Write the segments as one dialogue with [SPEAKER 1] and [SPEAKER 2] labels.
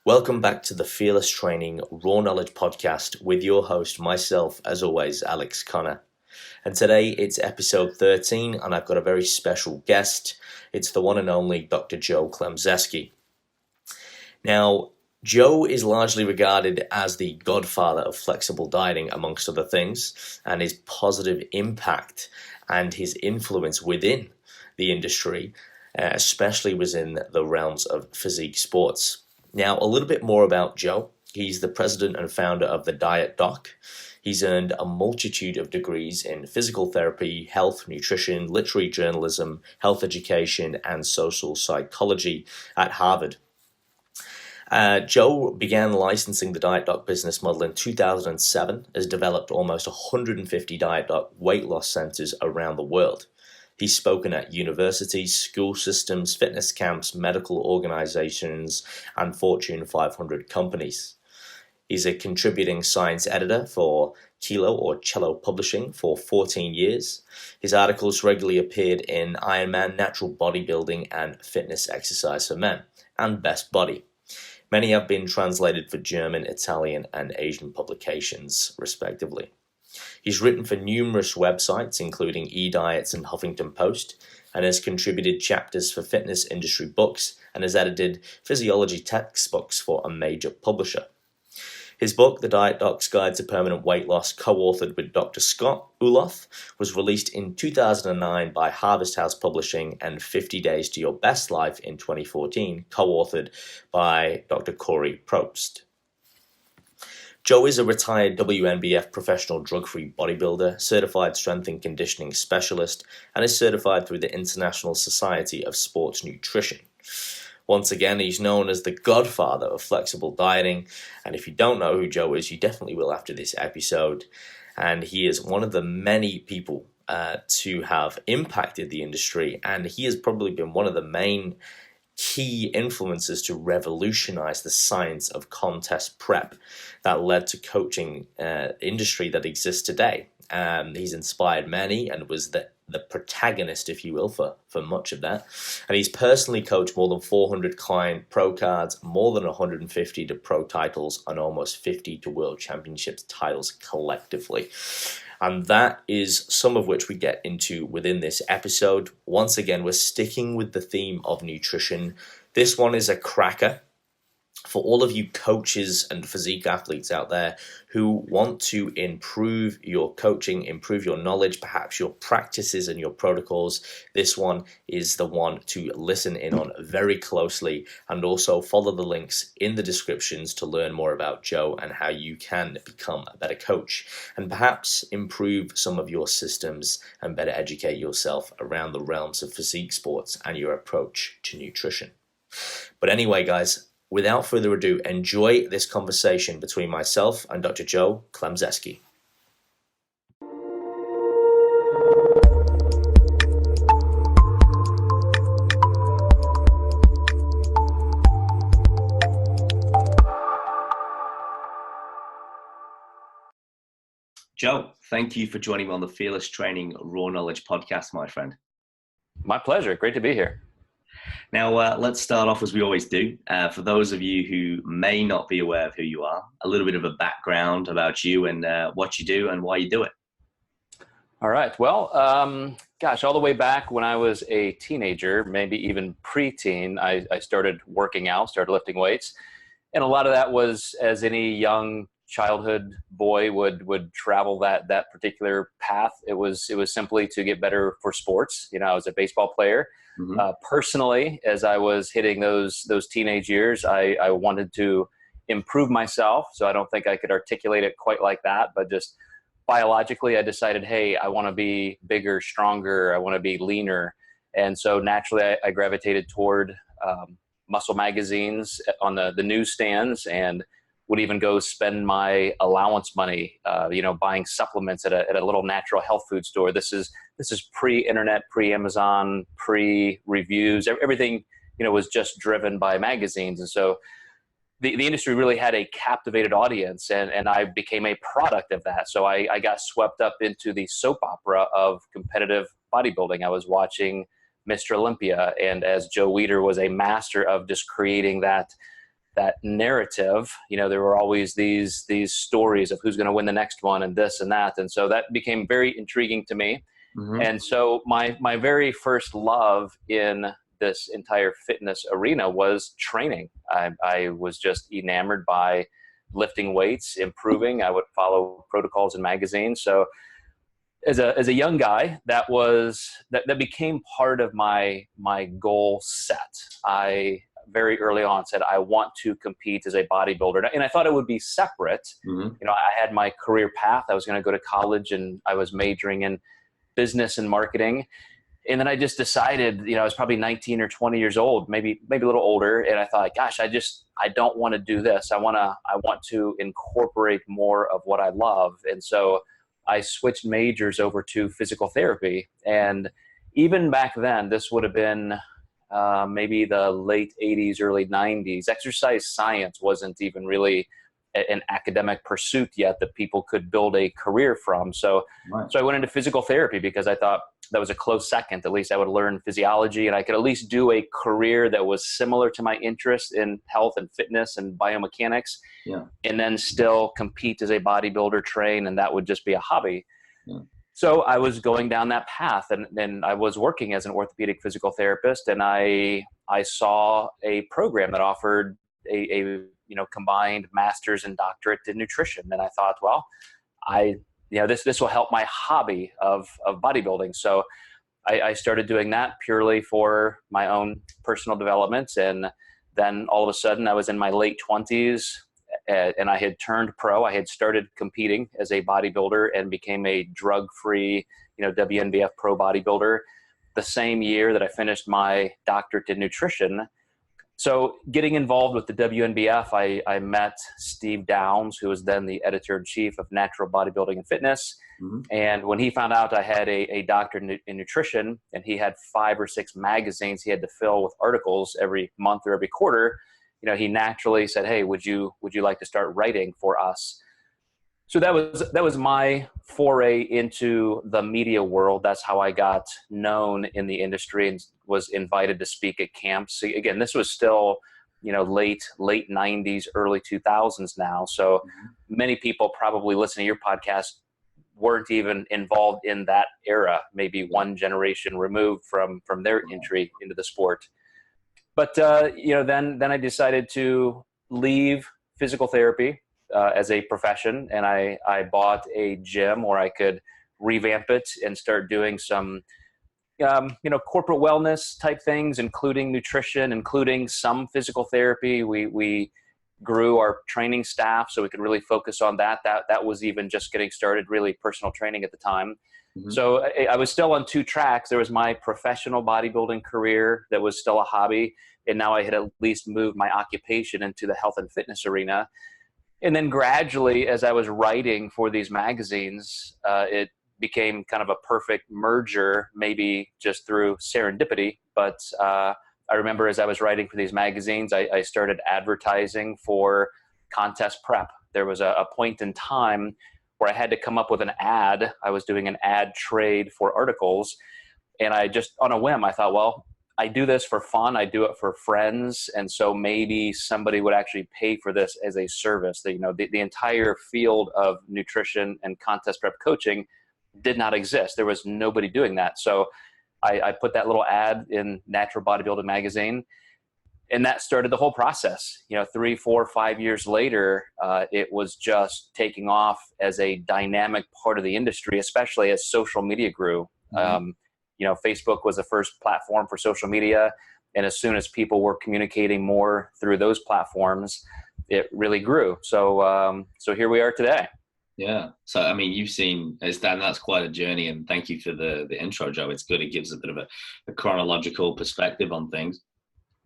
[SPEAKER 1] Welcome back to the Fearless Training Raw Knowledge Podcast with your host, myself, as always, Alex Connor. And today it's episode 13, and I've got a very special guest. It's the one and only Dr. Joe Klemczewski. Now, Joe is largely regarded as the Godfather of Flexible Dieting, amongst other things, and his positive impact and his influence within the industry, especially within the realms of physique sports. Now, a little bit more about Joe. He's the president and founder of The Diet Doc. He's earned a multitude of degrees in physical therapy, health, nutrition, literary journalism, health education, and social psychology at Harvard. Joe began licensing the Diet Doc business model in 2007, has developed almost 150 Diet Doc weight loss centers around the world. He's spoken at universities, school systems, fitness camps, medical organizations, and Fortune 500 companies. He's a contributing science editor for Kilo or Cello Publishing for 14 years. His articles regularly appeared in Ironman, Natural Bodybuilding, and Fitness Exercise for Men, and Best Body. Many have been translated for German, Italian, and Asian publications, respectively. He's written for numerous websites, including eDiets and Huffington Post, and has contributed chapters for fitness industry books and has edited physiology textbooks for a major publisher. His book, The Diet Doc's Guide to Permanent Weight Loss, co-authored with Dr. Scott Uloff, was released in 2009 by Harvest House Publishing, and 50 Days to Your Best Life in 2014, co-authored by Dr. Corey Probst. Joe is a retired WNBF professional drug-free bodybuilder, certified strength and conditioning specialist, and is certified through the International Society of Sports Nutrition. Once again, he's known as the Godfather of Flexible Dieting, and if you don't know who Joe is, you definitely will after this episode. And he is one of the many people to have impacted the industry, and he has probably been one of the main key influences to revolutionize the science of contest prep that led to coaching industry that exists today. He's inspired many and was the protagonist, if you will, for much of that. And he's personally coached more than 400 client pro cards, more than 150 to pro titles, and almost 50 to world championships titles collectively. And that is some of which we get into within this episode. Once again, we're sticking with the theme of nutrition. This one is a cracker for all of you coaches and physique athletes out there who want to improve your coaching, improve your knowledge, perhaps your practices and your protocols. This one is the one to listen in on very closely, and also follow the links in the descriptions to learn more about Joe and how you can become a better coach and perhaps improve some of your systems and better educate yourself around the realms of physique sports and your approach to nutrition. But anyway, guys, without further ado, enjoy this conversation between myself and Dr. Joe Klemczewski. Joe, thank you for joining me on the Fearless Training Raw Knowledge Podcast, my friend.
[SPEAKER 2] My pleasure. Great to be here.
[SPEAKER 1] Now, let's start off as we always do. For those of you who may not be aware of who you are, a little bit of a background about you and what you do and why you do it.
[SPEAKER 2] All right. Well, all the way back when I was a teenager, maybe even preteen, I started working out, started lifting weights. And a lot of that was, as any young childhood boy would travel that particular path. It was simply to get better for sports. I was a baseball player. Mm-hmm. Personally, as I was hitting those teenage years, I wanted to improve myself. So I don't think I could articulate it quite like that, but just biologically, I decided, hey, I want to be bigger, stronger. I want to be leaner. And so naturally, I gravitated toward muscle magazines on the newsstands, and would even go spend my allowance money, buying supplements at a little natural health food store. This is pre-internet, pre-Amazon, pre-reviews. Everything, was just driven by magazines. And so the industry really had a captivated audience, and I became a product of that. So I got swept up into the soap opera of competitive bodybuilding. I was watching Mr. Olympia, and as Joe Weider was a master of just creating that that narrative. There were always these stories of who's going to win the next one and this and that. And so that became very intriguing to me.
[SPEAKER 1] Mm-hmm.
[SPEAKER 2] And so my very first love in this entire fitness arena was training. I was just enamored by lifting weights, improving. I would follow protocols in magazines. So as a young guy, that became part of my goal set. I very early on said, I want to compete as a bodybuilder. And I thought it would be separate.
[SPEAKER 1] Mm-hmm.
[SPEAKER 2] I had my career path. I was going to go to college, and I was majoring in business and marketing. And then I just decided, I was probably 19 or 20 years old, maybe a little older. And I thought, gosh, I don't want to do this. I want to incorporate more of what I love. And so I switched majors over to physical therapy. And even back then, this would have been maybe the late 80s, early 90s. Exercise science wasn't even really an academic pursuit yet that people could build a career from. So I went into physical therapy because I thought that was a close second. At least I would learn physiology, and I could at least do a career that was similar to my interest in health and fitness and biomechanics, and then still compete as a bodybuilder, train, and that would just be a hobby.
[SPEAKER 1] Yeah.
[SPEAKER 2] So I was going down that path, and I was working as an orthopedic physical therapist, and I saw a program that offered a combined master's and doctorate in nutrition. And I thought, well, this will help my hobby of bodybuilding. So I started doing that purely for my own personal development. And then all of a sudden I was in my late 20s, and I had turned pro. I had started competing as a bodybuilder and became a drug-free, WNBF pro bodybuilder the same year that I finished my doctorate in nutrition. So getting involved with the WNBF, I met Steve Downs, who was then the editor-in-chief of Natural Bodybuilding and Fitness.
[SPEAKER 1] Mm-hmm.
[SPEAKER 2] And when he found out I had a doctorate in nutrition, and he had 5 or 6 magazines he had to fill with articles every month or every quarter, he naturally said, hey, would you like to start writing for us? So that was my foray into the media world. That's how I got known in the industry and was invited to speak at camps. So again, this was still, late 90s, early 2000s now. So many people probably listening to your podcast weren't even involved in that era, maybe one generation removed from their entry into the sport. But, then I decided to leave physical therapy as a profession, and I bought a gym where I could revamp it and start doing some, corporate wellness type things, including nutrition, including some physical therapy. We grew our training staff so we could really focus on that. That was even just getting started, really personal training at the time. Mm-hmm. So I was still on 2 tracks. There was my professional bodybuilding career that was still a hobby, and now I had at least moved my occupation into the health and fitness arena. And then gradually, as I was writing for these magazines, it became kind of a perfect merger, maybe just through serendipity. But I remember as I was writing for these magazines, I started advertising for contest prep. There was a point in time where I had to come up with an ad. I was doing an ad trade for articles. And I just, on a whim, I thought, well, I do this for fun. I do it for friends. And so maybe somebody would actually pay for this as a service. The entire field of nutrition and contest prep coaching did not exist. There was nobody doing that. So I put that little ad in Natural Bodybuilding magazine, and that started the whole process. 3, 4, 5 years later, it was just taking off as a dynamic part of the industry, especially as social media grew. Mm-hmm. Facebook was the first platform for social media. And as soon as people were communicating more through those platforms, it really grew. So here we are today.
[SPEAKER 1] Yeah. So, I mean, you've seen, that's quite a journey, and thank you for the intro, Joe. It's good. It gives a bit of a chronological perspective on things.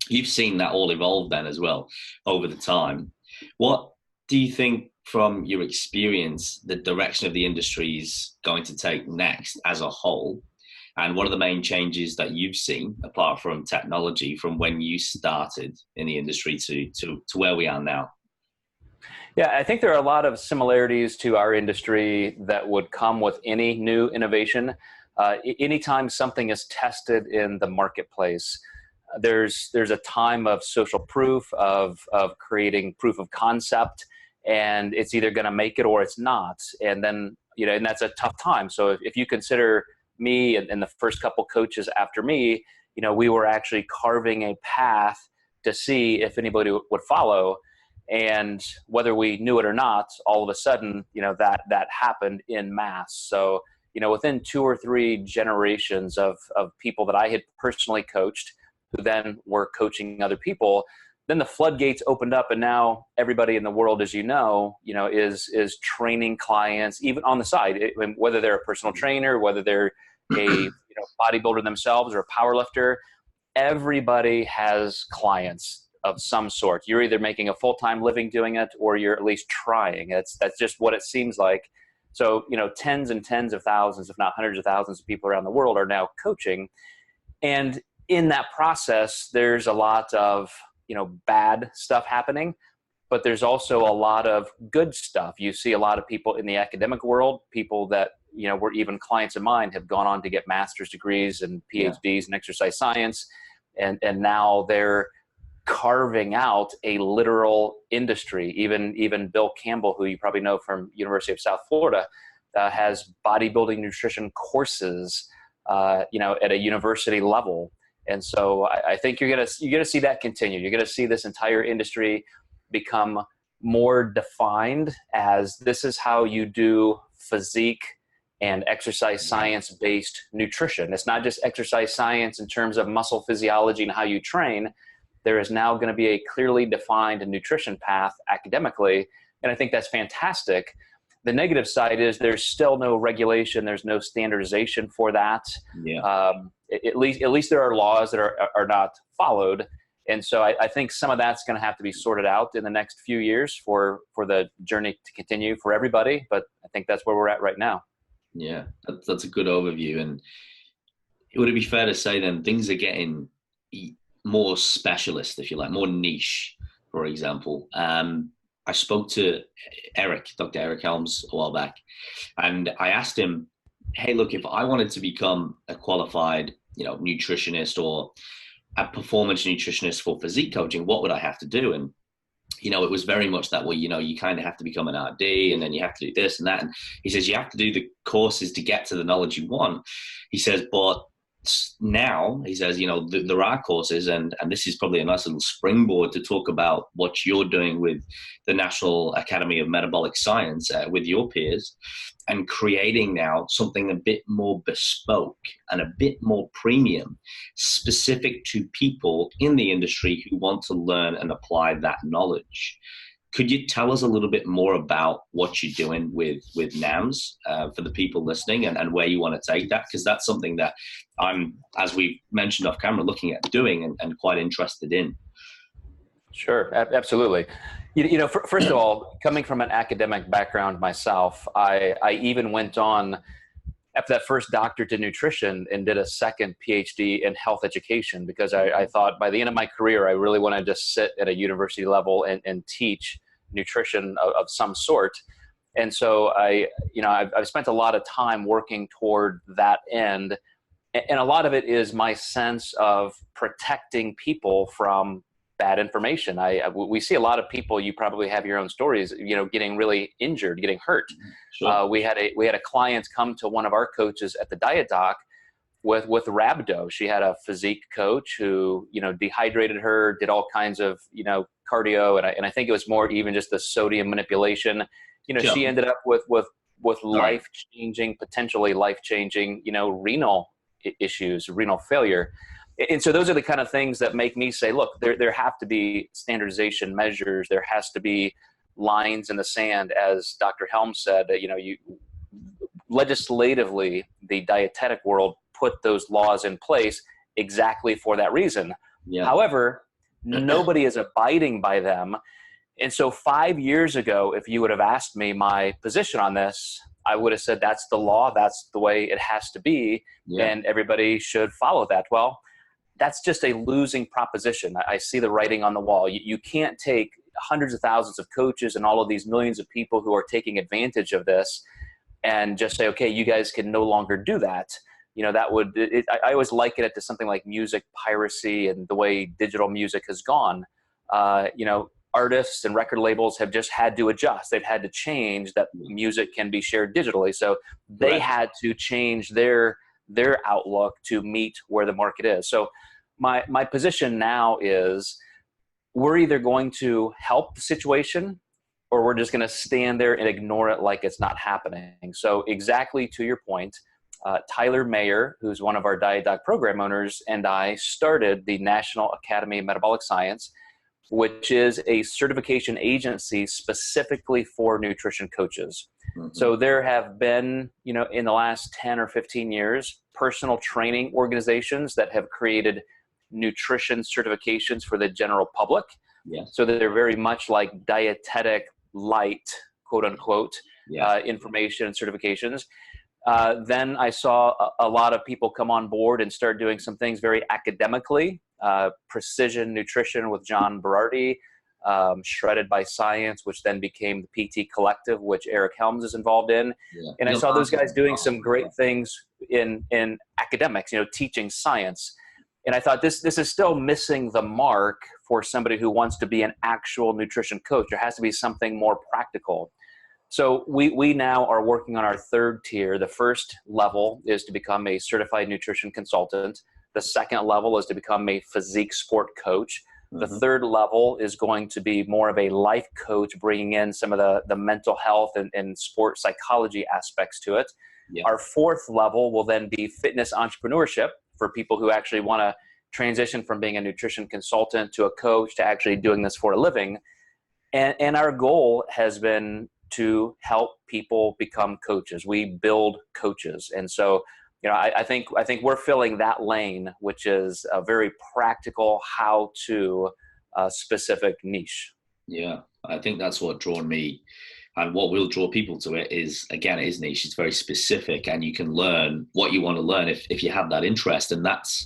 [SPEAKER 1] You've seen that all evolve then as well over the time. What do you think, from your experience, the direction of the industry is going to take next as a whole? And what are the main changes that you've seen, apart from technology, from when you started in the industry to where we are now?
[SPEAKER 2] Yeah, I think there are a lot of similarities to our industry that would come with any new innovation. Anytime something is tested in the marketplace, there's a time of social proof, of creating proof of concept, and it's either going to make it or it's not. And then, and that's a tough time. So if you consider me and the first couple coaches after me, we were actually carving a path to see if anybody would follow. And whether we knew it or not, all of a sudden, that happened in mass. So, within 2 or 3 generations of people that I had personally coached, who then were coaching other people, then the floodgates opened up, and now everybody in the world, as is training clients, even on the side, whether they're a personal trainer, whether they're a bodybuilder themselves or a power lifter, everybody has clients of some sort. You're either making a full-time living doing it, or you're at least trying. That's just what it seems like. So, tens and tens of thousands, if not hundreds of thousands of people around the world are now coaching. And in that process, there's a lot of, bad stuff happening, but there's also a lot of good stuff. You see a lot of people in the academic world, people that, were even clients of mine, have gone on to get master's degrees and PhDs in exercise science. And now they're carving out a literal industry. Even Bill Campbell, who you probably know from University of South Florida, has bodybuilding nutrition courses, at a university level. And so I think you're gonna see that continue. You're gonna see this entire industry become more defined as this is how you do physique and exercise science-based nutrition. It's not just exercise science in terms of muscle physiology and how you train. There is now going to be a clearly defined nutrition path academically, and I think that's fantastic. The negative side is there's still no regulation, there's no standardization for that. At least there are laws that are not followed, and so I think some of that's going to have to be sorted out in the next few years for the journey to continue for everybody. But I think that's where we're at right now.
[SPEAKER 3] Yeah, that's a good overview. And would it be fair to say then things are getting more specialist, if you like, more niche, for example? I spoke to Dr. Eric Helms a while back, and I asked him, hey, look, if I wanted to become a qualified, nutritionist or a performance nutritionist for physique coaching, what would I have to do? And, it was very much that way, you kind of have to become an RD, and then you have to do this and that. And he says, you have to do the courses to get to the knowledge you want. He says, but now, he says, there are courses, and this is probably a nice little springboard to talk about what you're doing with the National Academy of Metabolic Science with your peers, and creating now something a bit more bespoke and a bit more premium, specific to people in the industry who want to learn and apply that knowledge. Could you tell us a little bit more about what you're doing with NAMS for the people listening, and where you want to take that? Because that's something that I'm, as we mentioned off camera, looking at doing and quite interested in.
[SPEAKER 2] Sure, absolutely. First of all, coming from an academic background myself, I even went on after that first doctorate in nutrition and did a second PhD in health education, because I thought by the end of my career, I really wanted to sit at a university level and teach nutrition of some sort. And so I've spent a lot of time working toward that end. And a lot of it is my sense of protecting people from bad information. We see a lot of people, you probably have your own stories, getting really injured, getting hurt.
[SPEAKER 3] Sure.
[SPEAKER 2] We had a client come to one of our coaches at the Diet Doc with rhabdo. She had a physique coach who, dehydrated her, did all kinds of, cardio. And I think it was more even just the sodium manipulation.
[SPEAKER 3] Sure.
[SPEAKER 2] She ended up with life-changing, potentially life-changing, renal issues, renal failure. And so those are the kind of things that make me say, look, there have to be standardization measures. There has to be lines in the sand, as Dr. Helms said, legislatively, the dietetic world put those laws in place exactly for that reason.
[SPEAKER 3] Yeah.
[SPEAKER 2] However, nobody is abiding by them. And so 5 years ago, if you would have asked me my position on this, I would have said, that's the law. That's the way it has to be.
[SPEAKER 3] Yeah.
[SPEAKER 2] And everybody should follow that. Well, that's just a losing proposition. I see the writing on the wall. You can't take hundreds of thousands of coaches and all of these millions of people who are taking advantage of this and just say, okay, you guys can no longer do that. that would, I always liken it to something like music piracy and the way digital music has gone. Artists and record labels have just had to adjust. They've had to change that music can be shared digitally. So they had to change their outlook to meet where the market is. So my position now is we're either going to help the situation or we're just going to stand there and ignore it like it's not happening. So exactly to your point, Tyler Mayer, who's one of our Diet Doc program owners, and I started the National Academy of Metabolic Science, which is a certification agency specifically for nutrition coaches. Mm-hmm. So there have been, in the last 10 or 15 years, personal training organizations that have created nutrition certifications for the general public. Yeah. So that they're very much like dietetic light, quote unquote, information and certifications. Then I saw a lot of people come on board and start doing some things very academically, precision nutrition with John Berardi, Shredded by Science, which then became the PT Collective, which Eric Helms is involved in. Yeah. And I saw those guys doing some great things in academics, teaching science. And I thought this is still missing the mark for somebody who wants to be an actual nutrition coach. There has to be something more practical. So we now are working on our third tier. The first level is to become a certified nutrition consultant. The second level is to become a physique sport coach. Mm-hmm. The third level is going to be more of a life coach, bringing in some of the mental health and sport psychology aspects to it. Yeah. Our fourth level will then be fitness entrepreneurship for people who actually want to transition from being a nutrition consultant to a coach to actually doing this for a living. And our goal has been to help people become coaches. We build coaches. And so, I think we're filling that lane, which is a very practical how-to specific niche.
[SPEAKER 3] Yeah, I think that's what drawn me, and what will draw people to it is, again, it is niche. It's very specific, and you can learn what you want to learn if you have that interest. And that's,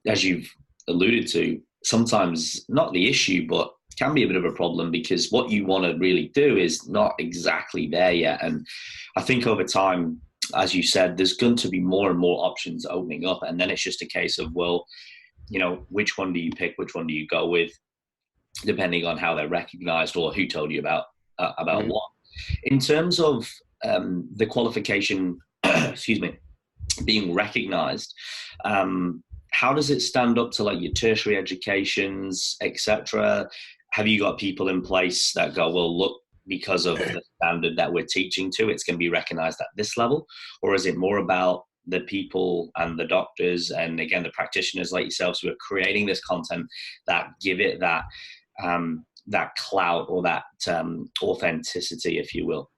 [SPEAKER 3] as you've alluded to, sometimes not the issue, but can be a bit of a problem, because what you want to really do is not exactly there yet. And I think over time, as you said, there's going to be more and more options opening up. And then it's just a case of, well, which one do you pick? Which one do you go with? Depending on how they're recognized or who told you about mm-hmm. what. In terms of the qualification, being recognized, how does it stand up to like your tertiary educations, etc.? Have you got people in place that go, well, look, because of the standard that we're teaching to, it's going to be recognized at this level? Or is it more about the people and the doctors and, again, the practitioners like yourselves who are creating this content that give it that clout or that authenticity, if you will?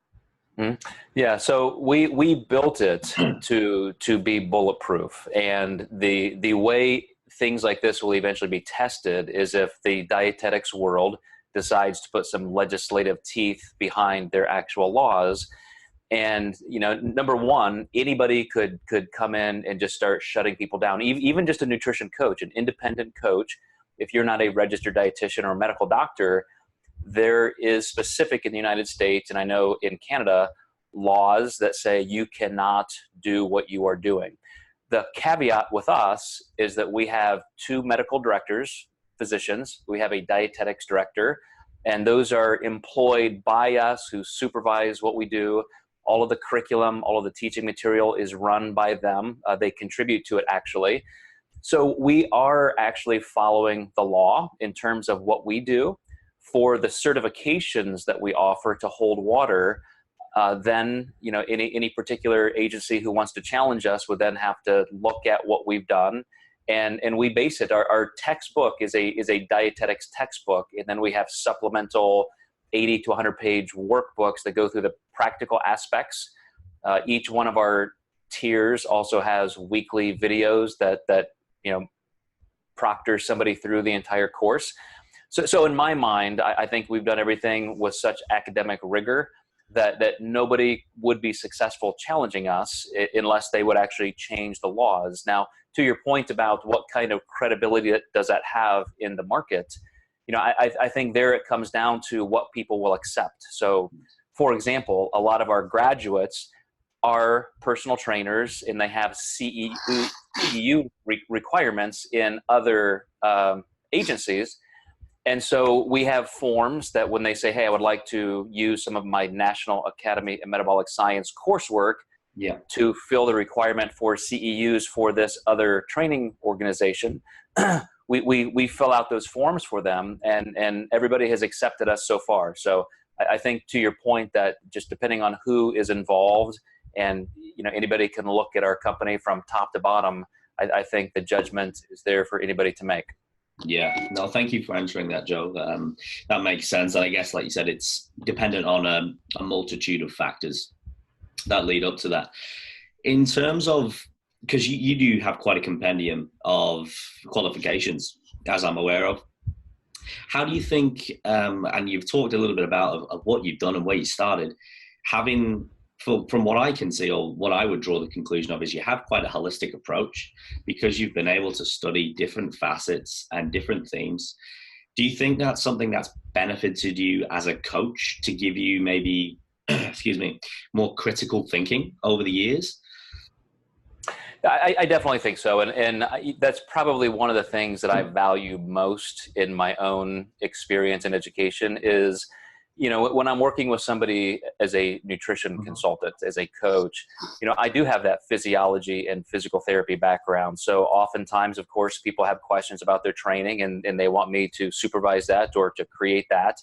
[SPEAKER 2] Mm-hmm. Yeah, so we built it to be bulletproof, and the way things like this will eventually be tested is if the dietetics world decides to put some legislative teeth behind their actual laws. And number one, anybody could come in and just start shutting people down, even just a nutrition coach, an independent coach. If you're not a registered dietitian or a medical doctor, there is specific in the United States, and I know in Canada, laws that say you cannot do what you are doing. The caveat with us is that we have 2 medical directors, physicians. We have a dietetics director, and those are employed by us who supervise what we do. All of the curriculum, all of the teaching material is run by them. They contribute to it, actually. So we are actually following the law in terms of what we do. For the certifications that we offer to hold water, then any particular agency who wants to challenge us would then have to look at what we've done, and we base it. Our textbook is a dietetics textbook, and then we have supplemental 80 to 100 page workbooks that go through the practical aspects. Each one of our tiers also has weekly videos that proctors somebody through the entire course. So in my mind, I think we've done everything with such academic rigor that nobody would be successful challenging us unless they would actually change the laws. Now, to your point about what kind of credibility does that have in the market, I think there it comes down to what people will accept. So, for example, a lot of our graduates, are personal trainers, and they have CEU requirements in other agencies. And so we have forms that when they say, hey, I would like to use some of my National Academy of Metabolic Science coursework to fill the requirement for CEUs for this other training organization, we fill out those forms for them, and everybody has accepted us so far. So I think, to your point, that just depending on who is involved, and anybody can look at our company from top to bottom, I think the judgment is there for anybody to make.
[SPEAKER 3] Yeah, no, thank you for answering that, Joe. That makes sense. And I guess, like you said, it's dependent on a multitude of factors that lead up to that. In terms of, because you do have quite a compendium of qualifications, as I'm aware of. How do you think, and you've talked a little bit about of what you've done and where you started, from what I can see, or what I would draw the conclusion of, is you have quite a holistic approach because you've been able to study different facets and different themes. Do you think that's something that's benefited you as a coach to give you maybe, more critical thinking over the years?
[SPEAKER 2] I definitely think so. And that's probably one of the things that I value most in my own experience and education is, when I'm working with somebody as a nutrition consultant, as a coach, I do have that physiology and physical therapy background. So oftentimes, of course, people have questions about their training and they want me to supervise that or to create that.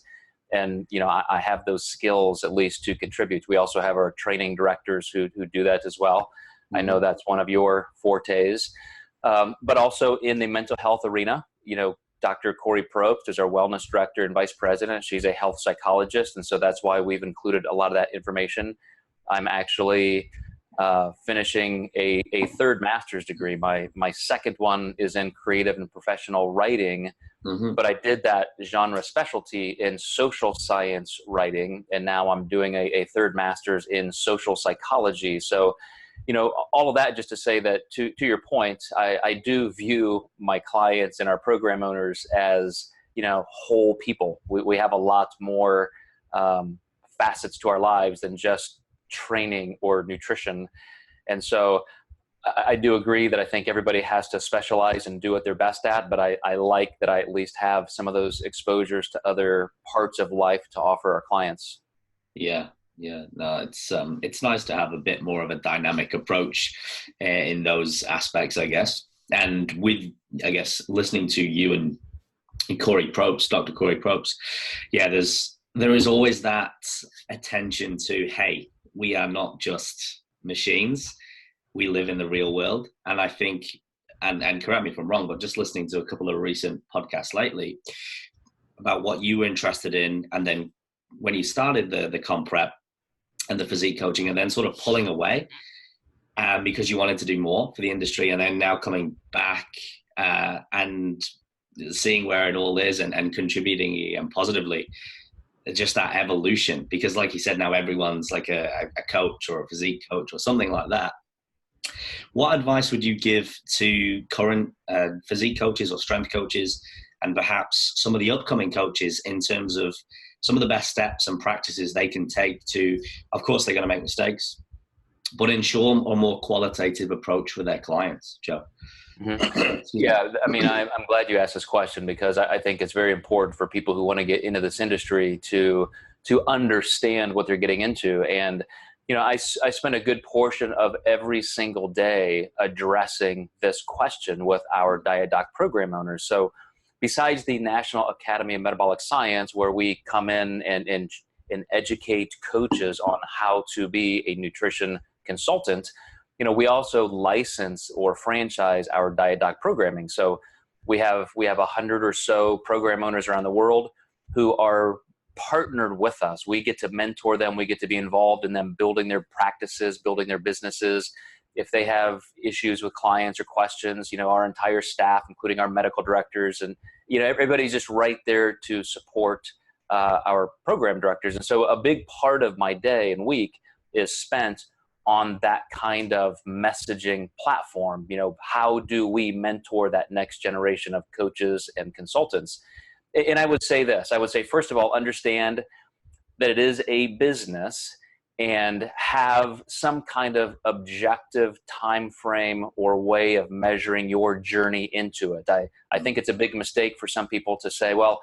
[SPEAKER 2] And, I have those skills at least to contribute. We also have our training directors who do that as well. I know that's one of your fortes, but also in the mental health arena, Dr. Corey Probst is our wellness director and vice president. She's a health psychologist. And so that's why we've included a lot of that information. I'm actually finishing a third master's degree. My second one is in creative and professional writing, but I did that genre specialty in social science writing. And now I'm doing a third master's in social psychology. So all of that just to say that to your point, I do view my clients and our program owners as, whole people. We have a lot more facets to our lives than just training or nutrition. And so I do agree that I think everybody has to specialize and do what they're best at, but I like that I at least have some of those exposures to other parts of life to offer our clients.
[SPEAKER 3] Yeah, no, it's nice to have a bit more of a dynamic approach in those aspects, I guess. And with, I guess, listening to you and Corey Probst, Dr. Corey Probst, there is always that attention to, hey, we are not just machines. We live in the real world. And I think, and correct me if I'm wrong, but just listening to a couple of recent podcasts lately about what you were interested in, and then when you started the comp prep and the physique coaching, and then sort of pulling away because you wanted to do more for the industry, and then now coming back and seeing where it all is and contributing and positively, just that evolution. Because like you said, now everyone's like a coach or a physique coach or something like that. What advice would you give to current physique coaches or strength coaches, and perhaps some of the upcoming coaches, in terms of some of the best steps and practices they can take to, of course, they're going to make mistakes, but ensure a more qualitative approach for their clients, Joe?
[SPEAKER 2] Yeah, I mean, I'm glad you asked this question, because I think it's very important for people who want to get into this industry to understand what they're getting into. And, I spend a good portion of every single day addressing this question with our Diet Doc program owners. So besides the National Academy of Metabolic Science, where we come in and educate coaches on how to be a nutrition consultant, we also license or franchise our Diet Doc programming. So we have 100 or so program owners around the world who are partnered with us. We get to mentor them. We get to be involved in them building their practices, building their businesses. If they have issues with clients or questions, our entire staff, including our medical directors, and everybody's just right there to support our program directors. And so a big part of my day and week is spent on that kind of messaging platform. How do we mentor that next generation of coaches and consultants? And I would say this, first of all, understand that it is a business, and have some kind of objective time frame or way of measuring your journey into it. I think it's a big mistake for some people to say, well,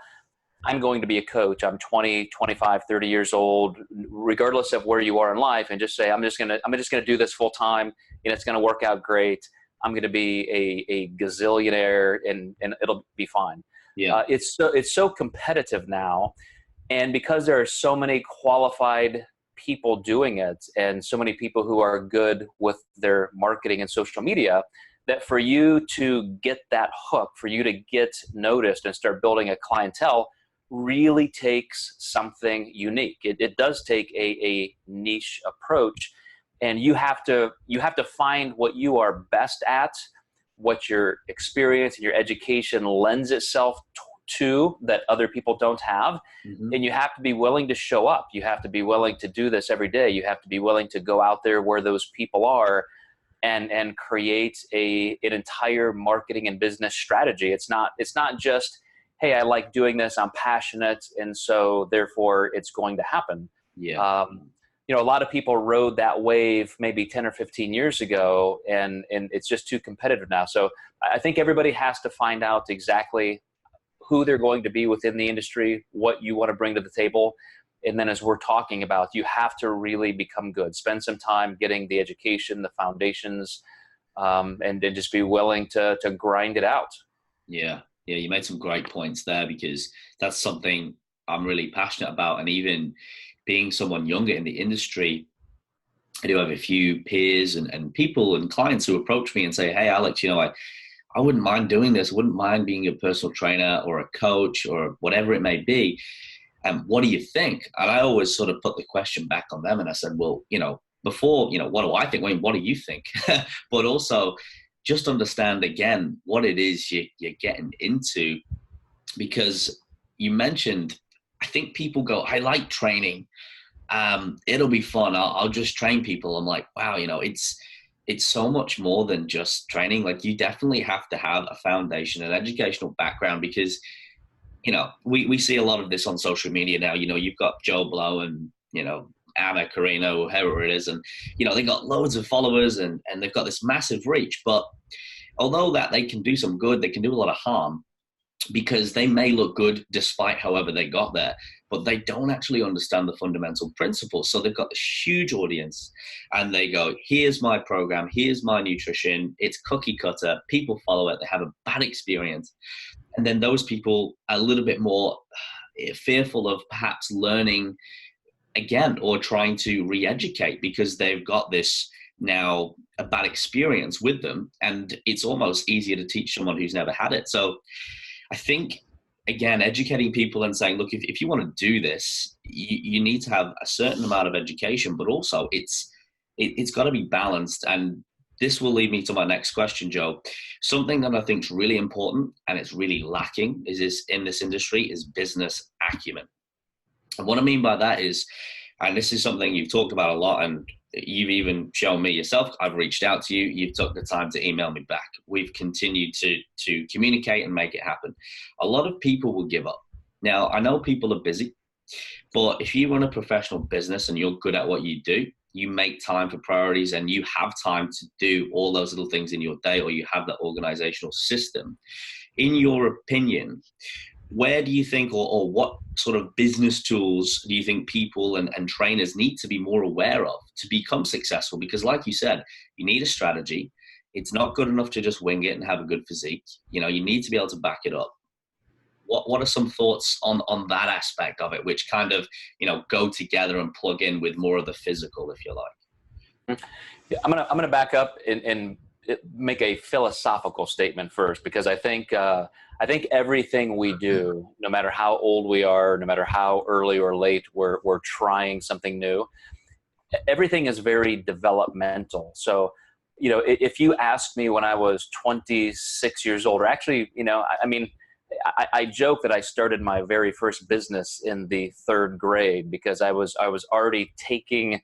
[SPEAKER 2] I'm going to be a coach. I'm 20, 25, 30 years old, regardless of where you are in life, and just say, I'm just going to do this full time, and it's going to work out great. I'm going to be a gazillionaire, and it'll be fine.
[SPEAKER 3] Yeah.
[SPEAKER 2] It's so competitive now. And because there are so many qualified people doing it and so many people who are good with their marketing and social media, that for you to get that hook, for you to get noticed and start building a clientele really takes something unique. It does take a niche approach, and you have to find what you are best at, what your experience and your education lends itself to that other people don't have.
[SPEAKER 3] Mm-hmm.
[SPEAKER 2] And you have to be willing to show up. You have to be willing to do this every day. You have to be willing to go out there where those people are and create an entire marketing and business strategy. It's not just, hey, I like doing this, I'm passionate, and so therefore it's going to happen.
[SPEAKER 3] Yeah.
[SPEAKER 2] A lot of people rode that wave maybe 10 or 15 years ago, and it's just too competitive now. So I think everybody has to find out exactly who they're going to be within the industry, what you want to bring to the table. And then as we're talking about, you have to really become good. Spend some time getting the education, the foundations, and then just be willing to grind it out.
[SPEAKER 3] Yeah. Yeah, you made some great points there, because that's something I'm really passionate about. And even being someone younger in the industry, I do have a few peers and people and clients who approach me and say, hey, Alex, I wouldn't mind doing this. I wouldn't mind being a personal trainer or a coach or whatever it may be. And what do you think? And I always sort of put the question back on them. And I said, well, before, what do I think? I mean, what do you think? But also, just understand again what it is you're getting into, because you mentioned, I think people go, I like training. It'll be fun. I'll just train people. I'm like, wow, it's so much more than just training. Like, you definitely have to have a foundation, an educational background, because, we see a lot of this on social media now. You've got Joe Blow and, Anna Karina, whoever it is, and they got loads of followers and they've got this massive reach. But although that they can do some good, they can do a lot of harm, because they may look good despite however they got there, but they don't actually understand the fundamental principles. So they've got this huge audience and they go, here's my program, here's my nutrition, it's cookie cutter, people follow it, they have a bad experience. And then those people are a little bit more fearful of perhaps learning again, or trying to re-educate, because they've got this now a bad experience with them, and it's almost easier to teach someone who's never had it. So I think, again, educating people and saying, look, if you want to do this, you need to have a certain amount of education, but also it's got to be balanced. And this will lead me to my next question, Joe. Something that I think is really important and it's really lacking in this industry is business acumen. And what I mean by that is, and this is something you've talked about a lot, and you've even shown me yourself, I've reached out to you, you've took the time to email me back. We've continued to communicate and make it happen. A lot of people will give up. Now, I know people are busy, but if you run a professional business and you're good at what you do, you make time for priorities and you have time to do all those little things in your day, or you have that organizational system. In your opinion, where do you think, or what sort of business tools do you think people and trainers need to be more aware of to become successful? Because like you said, you need a strategy. It's not good enough to just wing it and have a good physique. You need to be able to back it up. What are some thoughts on that aspect of it, which kind of, go together and plug in with more of the physical, if you like?
[SPEAKER 2] Yeah, I'm gonna back up and make a philosophical statement first, because I think everything we do, no matter how old we are, no matter how early or late we're trying something new, everything is very developmental. So, if you asked me when I was 26 years old, or actually, I joke that I started my very first business in the 3rd grade, because I was already taking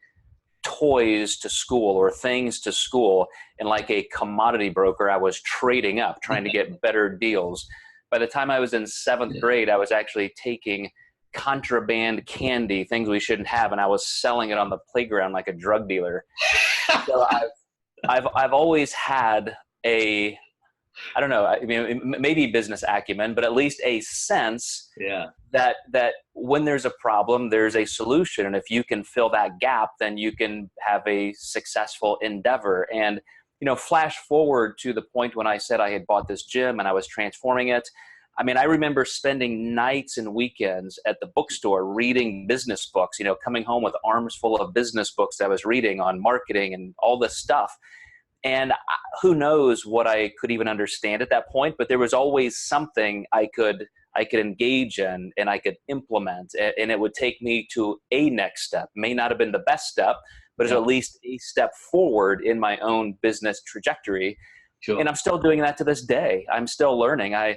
[SPEAKER 2] toys to school or things to school, and like a commodity broker, I was trading up, trying to get better deals. By the time I was in 7th grade, I was actually taking contraband candy, things we shouldn't have, and I was selling it on the playground like a drug dealer. So I've always had a, I don't know, I mean, maybe business acumen, but at least a sense that when there's a problem, there's a solution. And if you can fill that gap, then you can have a successful endeavor. And, flash forward to the point when I said I had bought this gym and I was transforming it. I mean, I remember spending nights and weekends at the bookstore reading business books, coming home with arms full of business books that I was reading on marketing and all this stuff. And who knows what I could even understand at that point, but there was always something I could engage in and I could implement, and it would take me to a next step. May not have been the best step, but it's at least a step forward in my own business trajectory.
[SPEAKER 3] Sure.
[SPEAKER 2] And I'm still doing that to this day. I'm still learning. I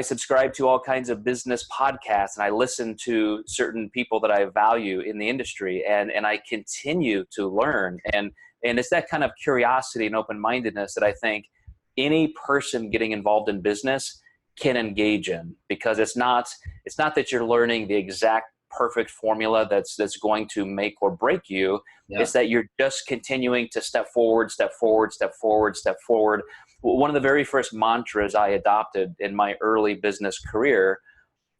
[SPEAKER 2] subscribe to all kinds of business podcasts, and I listen to certain people that I value in the industry, and I continue to learn. And it's that kind of curiosity and open-mindedness that I think any person getting involved in business can engage in, because it's not that you're learning the exact perfect formula that's going to make or break you. Yeah. It's that you're just continuing to step forward, step forward, step forward, step forward. One of the very first mantras I adopted in my early business career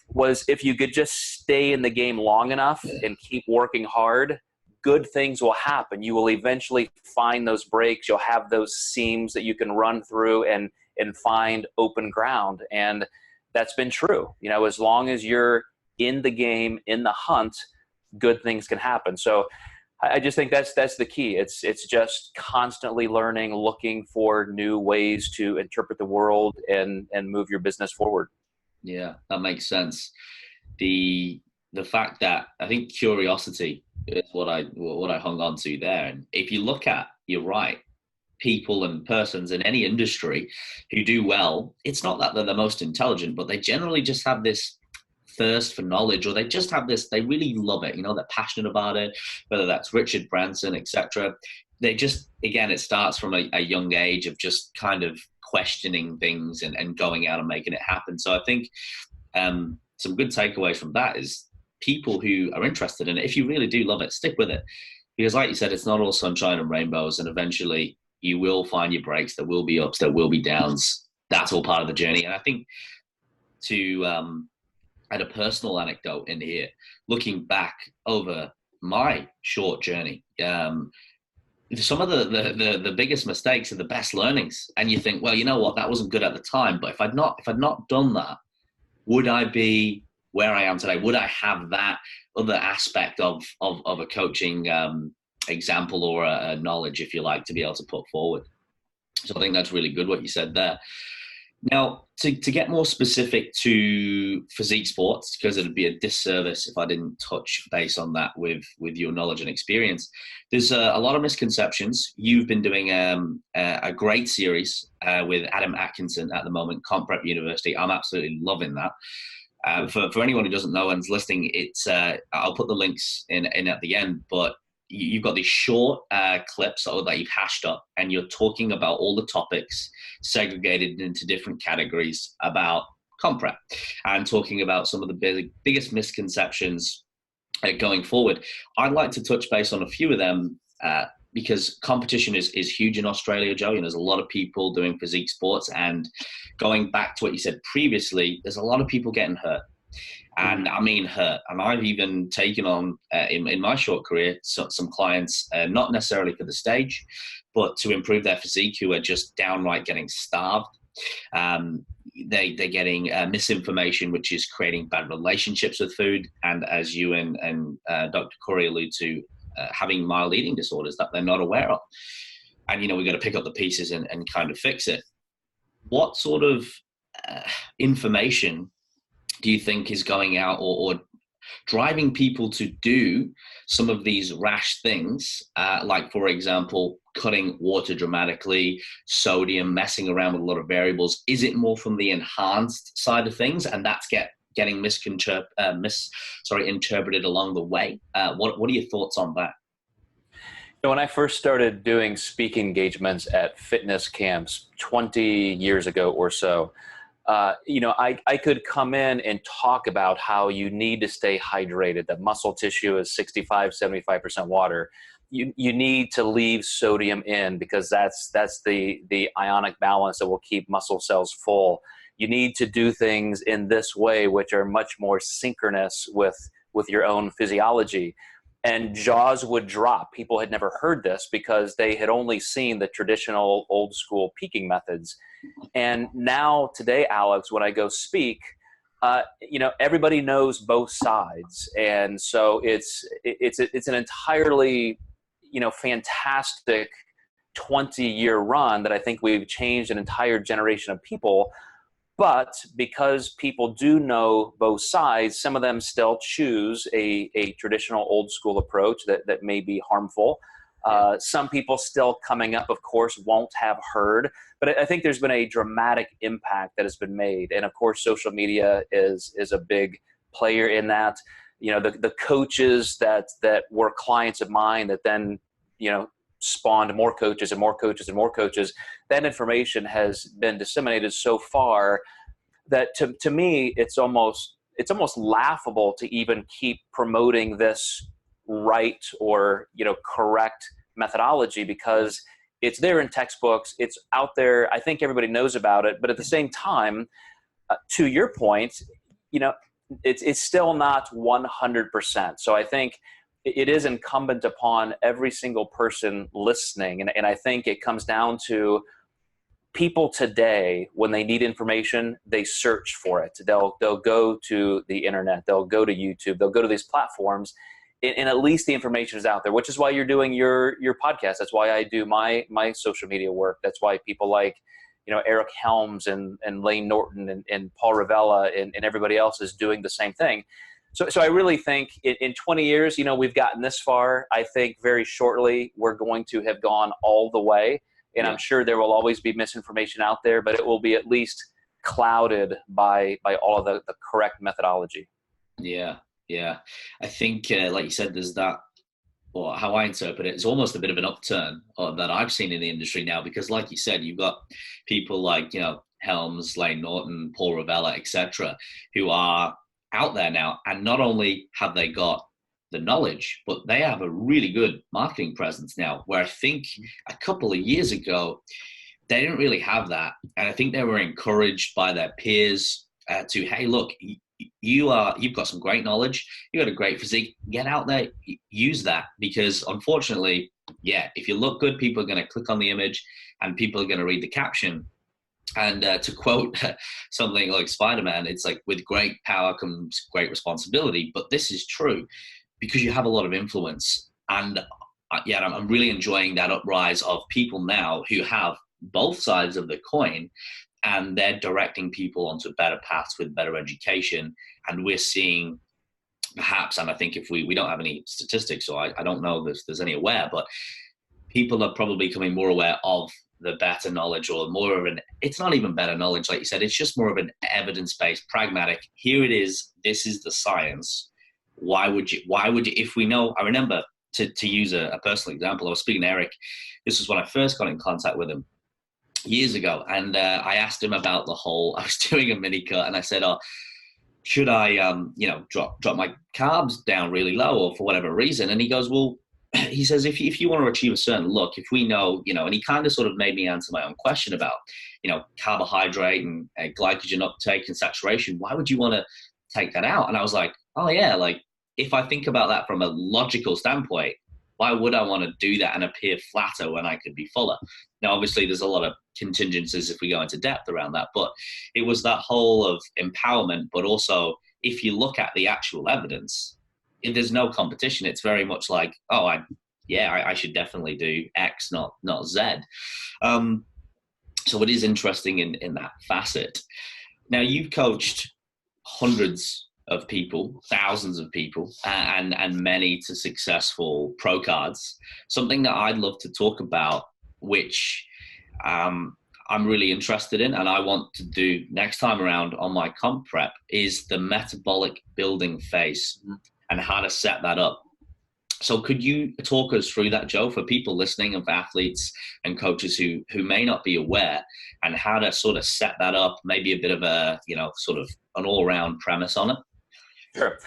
[SPEAKER 2] was, if you could just stay in the game long enough and keep working hard, good things will happen. You will eventually find those breaks. You'll have those seams that you can run through and find open ground. And that's been true. As long as you're in the game, in the hunt, good things can happen. So I just think that's the key. It's just constantly learning, looking for new ways to interpret the world and move your business forward.
[SPEAKER 3] Yeah, that makes sense. The fact that I think curiosity is what I hung on to there. And if you look at, you're right, people and persons in any industry who do well, it's not that they're the most intelligent, but they generally just have this thirst for knowledge, or they just have this, they really love it, they're passionate about it, whether that's Richard Branson, etc. They just, again, it starts from a young age of just kind of questioning things and going out and making it happen. So I think some good takeaways from that is people who are interested in it, if you really do love it, stick with it. Because like you said, it's not all sunshine and rainbows, and eventually you will find your breaks. There will be ups, there will be downs. That's all part of the journey. And I think to add a personal anecdote in here, looking back over my short journey, some of the biggest mistakes are the best learnings. And you think, well, you know what, that wasn't good at the time, but if I'd not done that, would I be where I am today? Would I have that other aspect of a coaching example or a knowledge, if you like, to be able to put forward? So I think that's really good what you said there. Now, to get more specific to physique sports, because it'd be a disservice if I didn't touch base on that with your knowledge and experience, there's a lot of misconceptions. You've been doing a great series with Adam Atkinson at the moment, Comp Prep University. I'm absolutely loving that. For anyone who doesn't know and's listening, it's I'll put the links in at the end, but you've got these short clips that you've hashed up, and you're talking about all the topics segregated into different categories about comp prep, and talking about some of the biggest misconceptions going forward. I'd like to touch base on a few of them because competition is huge in Australia, Joe. There's a lot of people doing physique sports, and going back to what you said previously, there's a lot of people getting hurt. And I mean hurt. And I've even taken on, in my short career, some clients, not necessarily for the stage, but to improve their physique, who are just downright getting starved. They're getting misinformation, which is creating bad relationships with food. And as you and Dr. Corey allude to, having mild eating disorders that they're not aware of. And, we've got to pick up the pieces and kind of fix it. What sort of information do you think is going out or driving people to do some of these rash things, like, for example, cutting water dramatically, sodium, messing around with a lot of variables? Is it more from the enhanced side of things, and that's getting interpreted along the way? What are your thoughts on that?
[SPEAKER 2] When I first started doing speaking engagements at fitness camps 20 years ago or so, I could come in and talk about how you need to stay hydrated, that muscle tissue is 65, 75% water. You need to leave sodium in because that's the ionic balance that will keep muscle cells full. You need to do things in this way, which are much more synchronous with your own physiology. And jaws would drop. People had never heard this because they had only seen the traditional old school peaking methods. And now today, Alex, when I go speak, everybody knows both sides. And so it's an entirely, fantastic 20-year run that I think we've changed an entire generation of people. But because people do know both sides, some of them still choose a traditional old school approach that may be harmful. Some people still coming up, of course, won't have heard. But I think there's been a dramatic impact that has been made. And of course, social media is a big player in that. The coaches that were clients of mine that then, spawned more coaches and more coaches and more coaches. That information has been disseminated so far that to me, it's almost laughable to even keep promoting this right or, correct methodology because it's there in textbooks. It's out there. I think everybody knows about it. But at the same time, to your point, it's still not 100%. So I think it is incumbent upon every single person listening. And I think it comes down to people today, when they need information, they search for it. They'll go to the internet. They'll go to YouTube. They'll go to these platforms. And at least the information is out there, which is why you're doing your podcast. That's why I do my social media work. That's why people like, Eric Helms and Lane Norton and Paul Ravella and everybody else is doing the same thing. So I really think in 20 years, we've gotten this far. I think very shortly we're going to have gone all the way. And I'm sure there will always be misinformation out there, but it will be at least clouded by all of the correct methodology.
[SPEAKER 3] Yeah. I think, like you said, there's that, or how I interpret it, it's almost a bit of an upturn that I've seen in the industry now, because like you said, you've got people like, Helms, Lane Norton, Paul Ravella, etc., who are out there now. And not only have they got the knowledge, but they have a really good marketing presence now, where I think a couple of years ago, they didn't really have that. And I think they were encouraged by their peers to, hey, look, you've got some great knowledge, you got a great physique, get out there, use that, because unfortunately, if you look good, people are going to click on the image and people are going to read the caption. And to quote something like Spider-Man, it's like, with great power comes great responsibility. But this is true because you have a lot of influence. And I'm really enjoying that uprise of people now who have both sides of the coin, and they're directing people onto better paths with better education. And we're seeing perhaps, and I think if we don't have any statistics, so I don't know if there's any aware, but people are probably becoming more aware of the better knowledge, or more of an, it's not even better knowledge, like you said, it's just more of an evidence-based, pragmatic, here it is, this is the science. Why would you, if we know, I remember to use a personal example, I was speaking to Eric, this was when I first got in contact with him years ago, and I asked him about the whole, I was doing a mini cut, and I said, should I, drop my carbs down really low, or for whatever reason? And he goes, well, he says, if you want to achieve a certain look, if we know, and he kind of sort of made me answer my own question about, carbohydrate and glycogen uptake and saturation, why would you want to take that out? And I was like, oh yeah, like if I think about that from a logical standpoint, why would I want to do that and appear flatter when I could be fuller? Now, obviously there's a lot of contingencies if we go into depth around that, but it was that whole of empowerment. But also, if you look at the actual evidence, if there's no competition, it's very much like, I should definitely do X, not Z. So it is interesting in that facet. Now, you've coached hundreds of people, thousands of people, and many to successful pro cards. Something that I'd love to talk about, which I'm really interested in, and I want to do next time around on my comp prep, is the metabolic building phase and how to set that up. So could you talk us through that, Joe, for people listening and for athletes and coaches who may not be aware, and how to sort of set that up, maybe a bit of a, sort of an all-round premise on it?
[SPEAKER 2] Sure.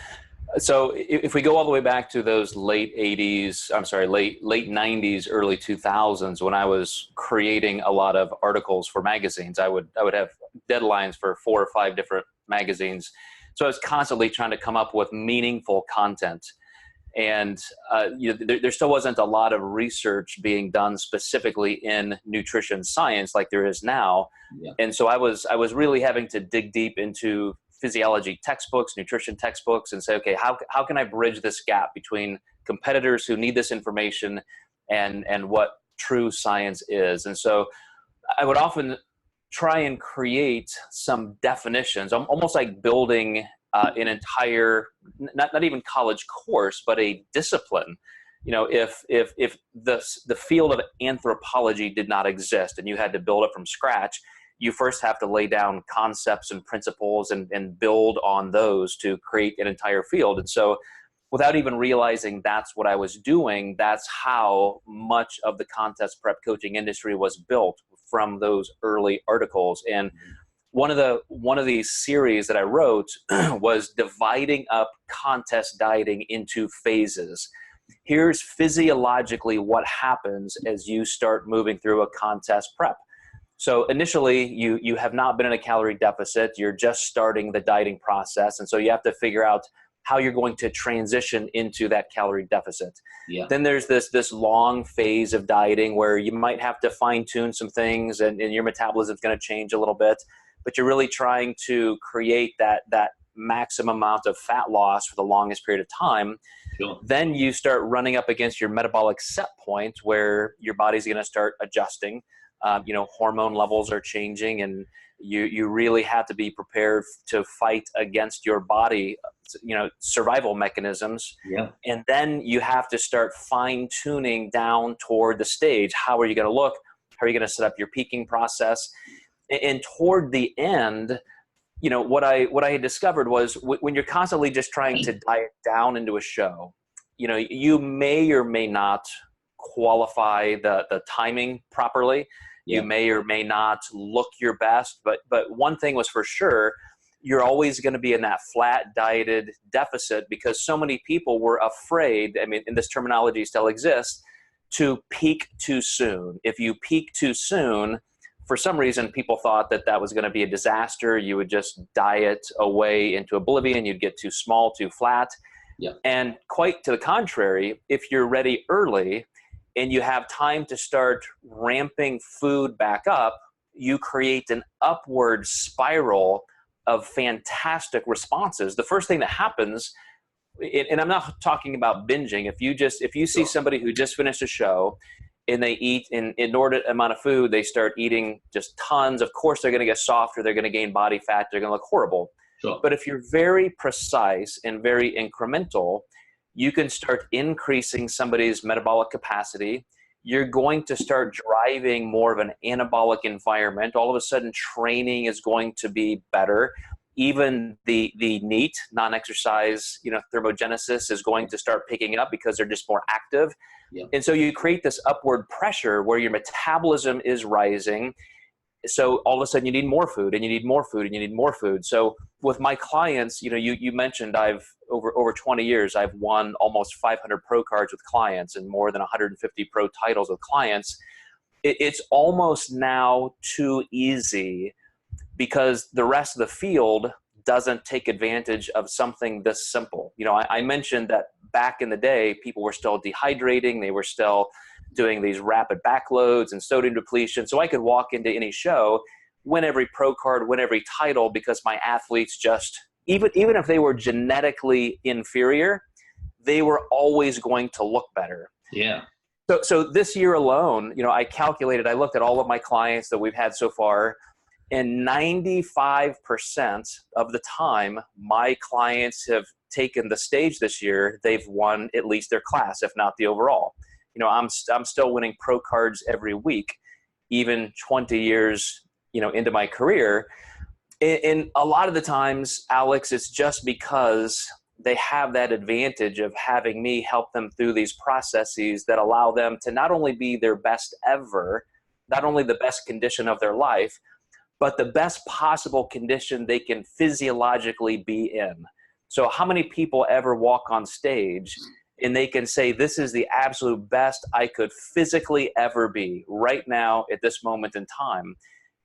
[SPEAKER 2] So if we go all the way back to those late 90s, early 2000s, when I was creating a lot of articles for magazines, I would have deadlines for 4 or 5 different magazines. So I was constantly trying to come up with meaningful content. And there still wasn't a lot of research being done specifically in nutrition science like there is now. Yeah. And so I was really having to dig deep into physiology textbooks, nutrition textbooks, and say, okay, how can I bridge this gap between competitors who need this information and what true science is? And so I would often try and create some definitions, almost like building an entire, not even college course, but a discipline. If the field of anthropology did not exist and you had to build it from scratch, you first have to lay down concepts and principles and build on those to create an entire field. And so without even realizing that's what I was doing, that's how much of the contest prep coaching industry was built, from those early articles. And one of these series that I wrote was dividing up contest dieting into phases. Here's physiologically what happens as you start moving through a contest prep. So initially, you have not been in a calorie deficit. You're just starting the dieting process. And so you have to figure out how you're going to transition into that calorie deficit. Yeah. Then there's this long phase of dieting where you might have to fine tune some things and your metabolism is going to change a little bit, but you're really trying to create that maximum amount of fat loss for the longest period of time. Sure. Then you start running up against your metabolic set point where your body's going to start adjusting. Hormone levels are changing, and you really have to be prepared to fight against your body, survival mechanisms. Yeah. And then you have to start fine tuning down toward the stage. How are you going to look? How are you going to set up your peaking process? And toward the end, what I had discovered was when you're constantly just trying to diet down into a show, you may or may not qualify the timing properly. Yeah. You may or may not look your best, but one thing was for sure, you're always going to be in that flat dieted deficit because so many people were afraid, and this terminology still exists, to peak too soon. If you peak too soon, for some reason, people thought that was going to be a disaster. You would just diet away into oblivion. You'd get too small, too flat. Yeah. And quite to the contrary, if you're ready early and you have time to start ramping food back up, you create an upward spiral of fantastic responses. The first thing that happens, and I'm not talking about binging. If you see somebody who just finished a show and they eat an inordinate amount of food, they start eating just tons. Of course, they're going to get softer. They're going to gain body fat. They're going to look horrible. Sure. But if you're very precise and very incremental, you can start increasing somebody's metabolic capacity. You're going to start driving more of an anabolic environment. All of a sudden, training is going to be better. Even the NEAT, non-exercise, thermogenesis is going to start picking up because they're just more active. Yeah. And so you create this upward pressure where your metabolism is rising. So all of a sudden you need more food and you need more food and you need more food. So with my clients, you mentioned I've over 20 years, I've won almost 500 pro cards with clients and more than 150 pro titles with clients. It's almost now too easy because the rest of the field doesn't take advantage of something this simple. I mentioned that back in the day, people were still dehydrating. They were still doing these rapid backloads and sodium depletion. So I could walk into any show, win every pro card, win every title because my athletes just, even if they were genetically inferior, they were always going to look better. Yeah. So this year alone, I looked at all of my clients that we've had so far, and 95% of the time my clients have taken the stage this year, they've won at least their class, if not the overall. I'm still winning pro cards every week, even 20 years, into my career. And a lot of the times, Alex, it's just because they have that advantage of having me help them through these processes that allow them to not only be their best ever, not only the best condition of their life, but the best possible condition they can physiologically be in. So how many people ever walk on stage and they can say, this is the absolute best I could physically ever be right now at this moment in time?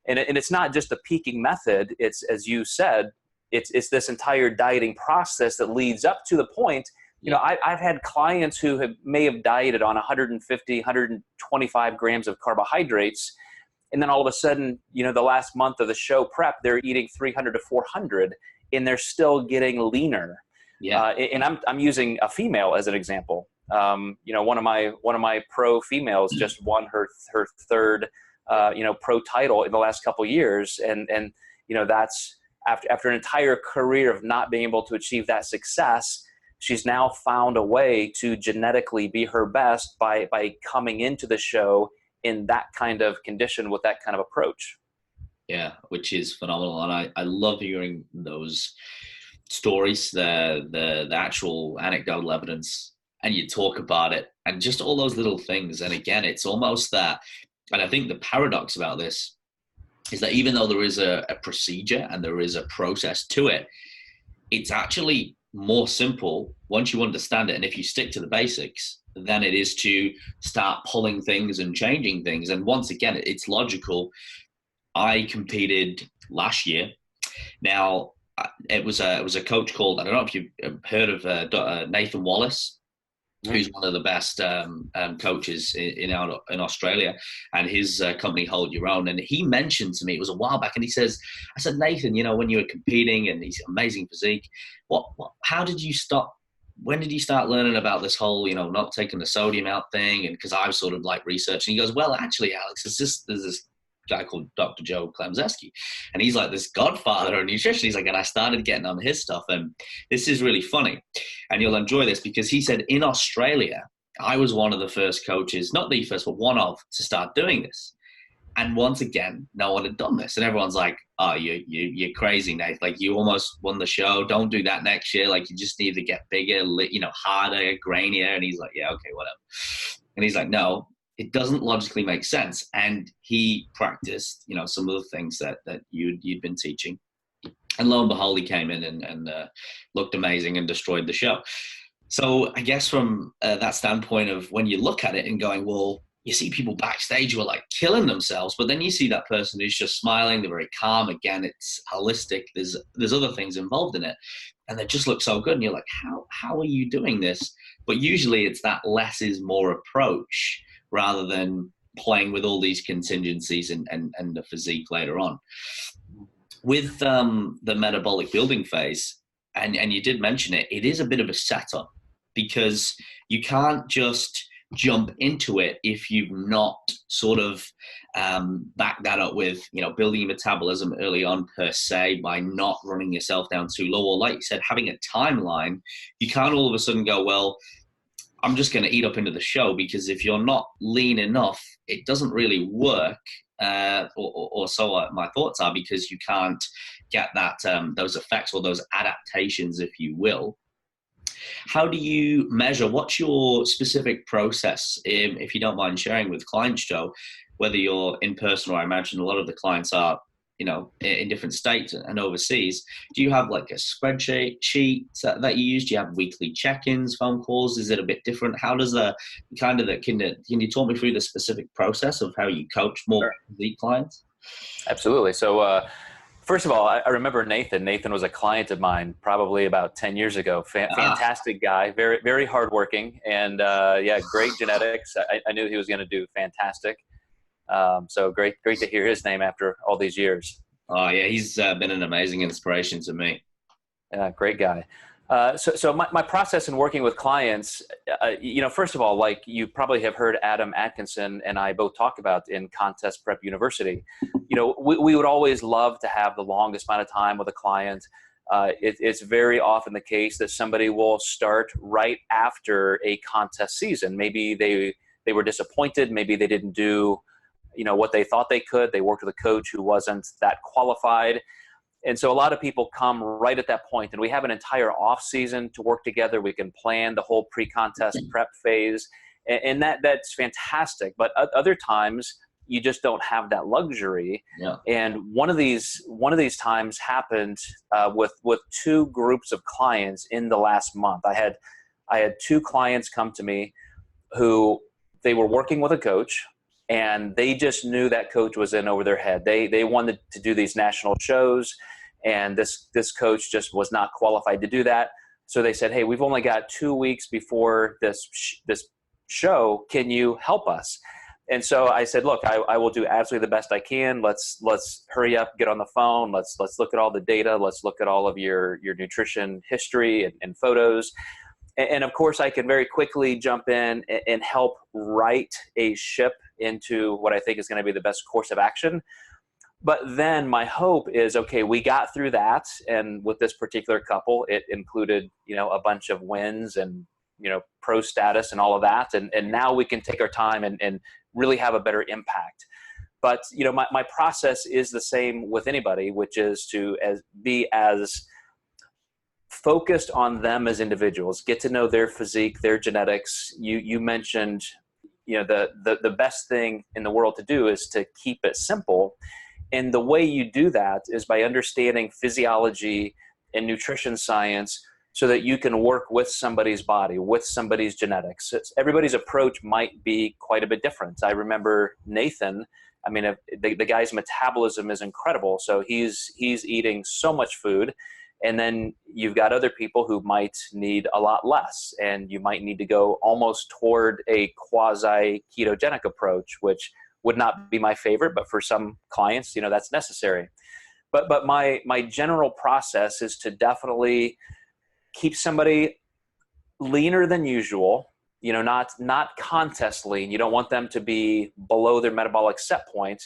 [SPEAKER 2] And it's not just a peaking method. It's, as you said, it's this entire dieting process that leads up to the point. You know, I've had clients who may have dieted on 150, 125 grams of carbohydrates. And then all of a sudden, you know, the last month of the show prep, they're eating 300 to 400 and they're still getting leaner. And I'm using a female as an example. You know, one of my pro females just won her third, you know, pro title in the last couple of years. And, you know, that's after an entire career of not being able to achieve that success. She's now found a way to genetically be her best by coming into the show in that kind of condition with that kind of approach.
[SPEAKER 3] Yeah, which is phenomenal. And I love hearing those stories, the actual anecdotal evidence, and you talk about it and just all those little things. And again, it's almost that, and I think the paradox about this is that even though there is a procedure and there is a process to it, it's actually more simple once you understand it. And if you stick to the basics, then it is to start pulling things and changing things. And once again, it's logical. I competed last year. Now, it was a coach called, I don't know if you've heard of Nathan Wallace, who's one of the best coaches in Australia, and his company Hold Your Own. And he mentioned to me, it was a while back, and he says, I said, Nathan, you know, when you were competing and he's amazing physique, how did you stop? When did you start learning about this whole, you know, not taking the sodium out thing? And because I was sort of like researching, he goes, well, actually, Alex, there's this guy called Dr. Joe Klemczewski, and he's like this godfather of nutrition. He's like, and I started getting on his stuff, and this is really funny, and you'll enjoy this, because he said in Australia, I was one of the first coaches, not the first, but one of, to start doing this. And once again, no one had done this, and everyone's like, oh, you're crazy, Nate. Like, you almost won the show. Don't do that next year. Like, you just need to get bigger, you know, harder, grainier. And he's like, yeah, okay, whatever. And he's like, no, it doesn't logically make sense. And he practiced, you know, some of the things that you'd been teaching. And lo and behold, he came in and looked amazing and destroyed the show. So I guess from that standpoint of when you look at it and going, well, you see people backstage who are like killing themselves, but then you see that person who's just smiling, they're very calm. Again, it's holistic. There's other things involved in it, and they just look so good. And you're like, how are you doing this? But usually it's that less is more approach, rather than playing with all these contingencies and the physique later on. With the metabolic building phase, and you did mention it, it is a bit of a setup, because you can't just jump into it if you've not sort of backed that up with, you know, building your metabolism early on per se, by not running yourself down too low, or like you said, having a timeline. You can't all of a sudden go, well, I'm just going to eat up into the show, because if you're not lean enough, it doesn't really work. Or so my thoughts are, because you can't get that those effects or those adaptations, if you will. How do you measure? What's your specific process, if you don't mind sharing with clients, Joe, whether you're in person, or I imagine a lot of the clients are, you know, in different states and overseas? Do you have like a spreadsheet that you use? Do you have weekly check-ins, phone calls? Is it a bit different? How does can you talk me through the specific process of how you coach more elite clients?
[SPEAKER 2] Absolutely. So first of all, I remember Nathan. Nathan was a client of mine probably about 10 years ago. Fantastic guy, very, very hardworking, and yeah, great genetics. I knew he was going to do fantastic. So great to hear his name after all these years.
[SPEAKER 3] Oh yeah, he's been an amazing inspiration to me.
[SPEAKER 2] Yeah, great guy. So my process in working with clients, you know, first of all, like you probably have heard Adam Atkinson and I both talk about in Contest Prep University, you know, we would always love to have the longest amount of time with a client. It's very often the case that somebody will start right after a contest season. Maybe they were disappointed. Maybe they didn't do, you know, what they thought they could. They worked with a coach who wasn't that qualified. And so a lot of people come right at that point, and we have an entire off season to work together. We can plan the whole pre-contest prep phase, and that's fantastic. But other times you just don't have that luxury.
[SPEAKER 3] Yeah.
[SPEAKER 2] And one of these times happened with two groups of clients in the last month. I had two clients come to me who they were working with a coach, and they just knew that coach was in over their head. They wanted to do these national shows, and this coach just was not qualified to do that. So they said, hey, we've only got 2 weeks before this show. Can you help us? And so I said, look, I will do absolutely the best I can. Let's hurry up, get on the phone. Let's look at all the data. Let's look at all of your nutrition history and photos. And of course, I can very quickly jump in and help write a ship into what I think is going to be the best course of action. But then my hope is, okay, we got through that. And with this particular couple, it included, a bunch of wins and, pro status and all of that. And now we can take our time and really have a better impact. But, my process is the same with anybody, which is to be as focused on them as individuals, get to know their physique, their genetics. You mentioned, the best thing in the world to do is to keep it simple. And the way you do that is by understanding physiology and nutrition science so that you can work with somebody's body, with somebody's genetics. Everybody's approach might be quite a bit different. I remember Nathan, the guy's metabolism is incredible. So he's eating so much food. And then you've got other people who might need a lot less, and you might need to go almost toward a quasi-ketogenic approach, which would not be my favorite, but for some clients, that's necessary. But my general process is to definitely keep somebody leaner than usual, not contest lean. You don't want them to be below their metabolic set point.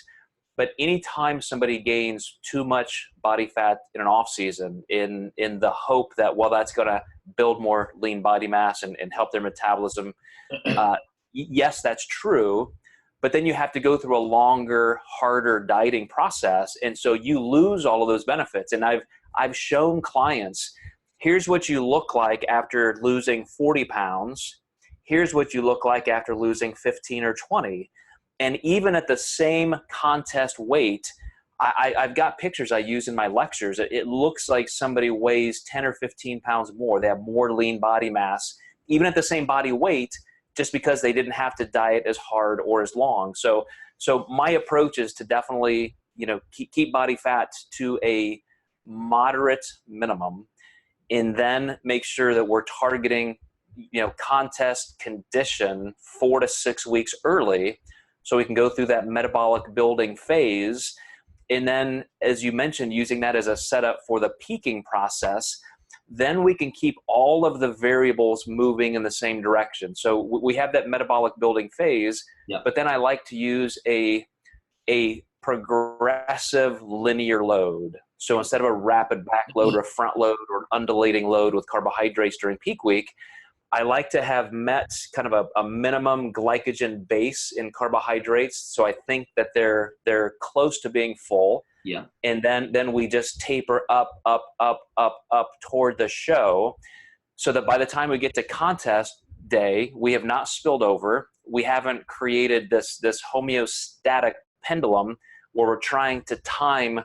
[SPEAKER 2] But anytime somebody gains too much body fat in an off season in the hope that, well, that's going to build more lean body mass and help their metabolism, yes, that's true. But then you have to go through a longer, harder dieting process. And so you lose all of those benefits. And I've shown clients, here's what you look like after losing 40 pounds. Here's what you look like after losing 15 or 20. And even at the same contest weight, I've got pictures I use in my lectures. It looks like somebody weighs 10 or 15 pounds more. They have more lean body mass, even at the same body weight, just because they didn't have to diet as hard or as long. So my approach is to definitely, keep body fat to a moderate minimum, and then make sure that we're targeting, contest condition 4 to 6 weeks early, so we can go through that metabolic building phase. And then, as you mentioned, using that as a setup for the peaking process, then we can keep all of the variables moving in the same direction. So we have that metabolic building phase, but then I like to use a progressive linear load. So instead of a rapid back load or a front load or an undulating load with carbohydrates during peak week, I like to have met kind of a minimum glycogen base in carbohydrates. So I think that they're close to being full.
[SPEAKER 3] Yeah.
[SPEAKER 2] And then we just taper up toward the show, so that by the time we get to contest day, we have not spilled over. We haven't created this homeostatic pendulum where we're trying to time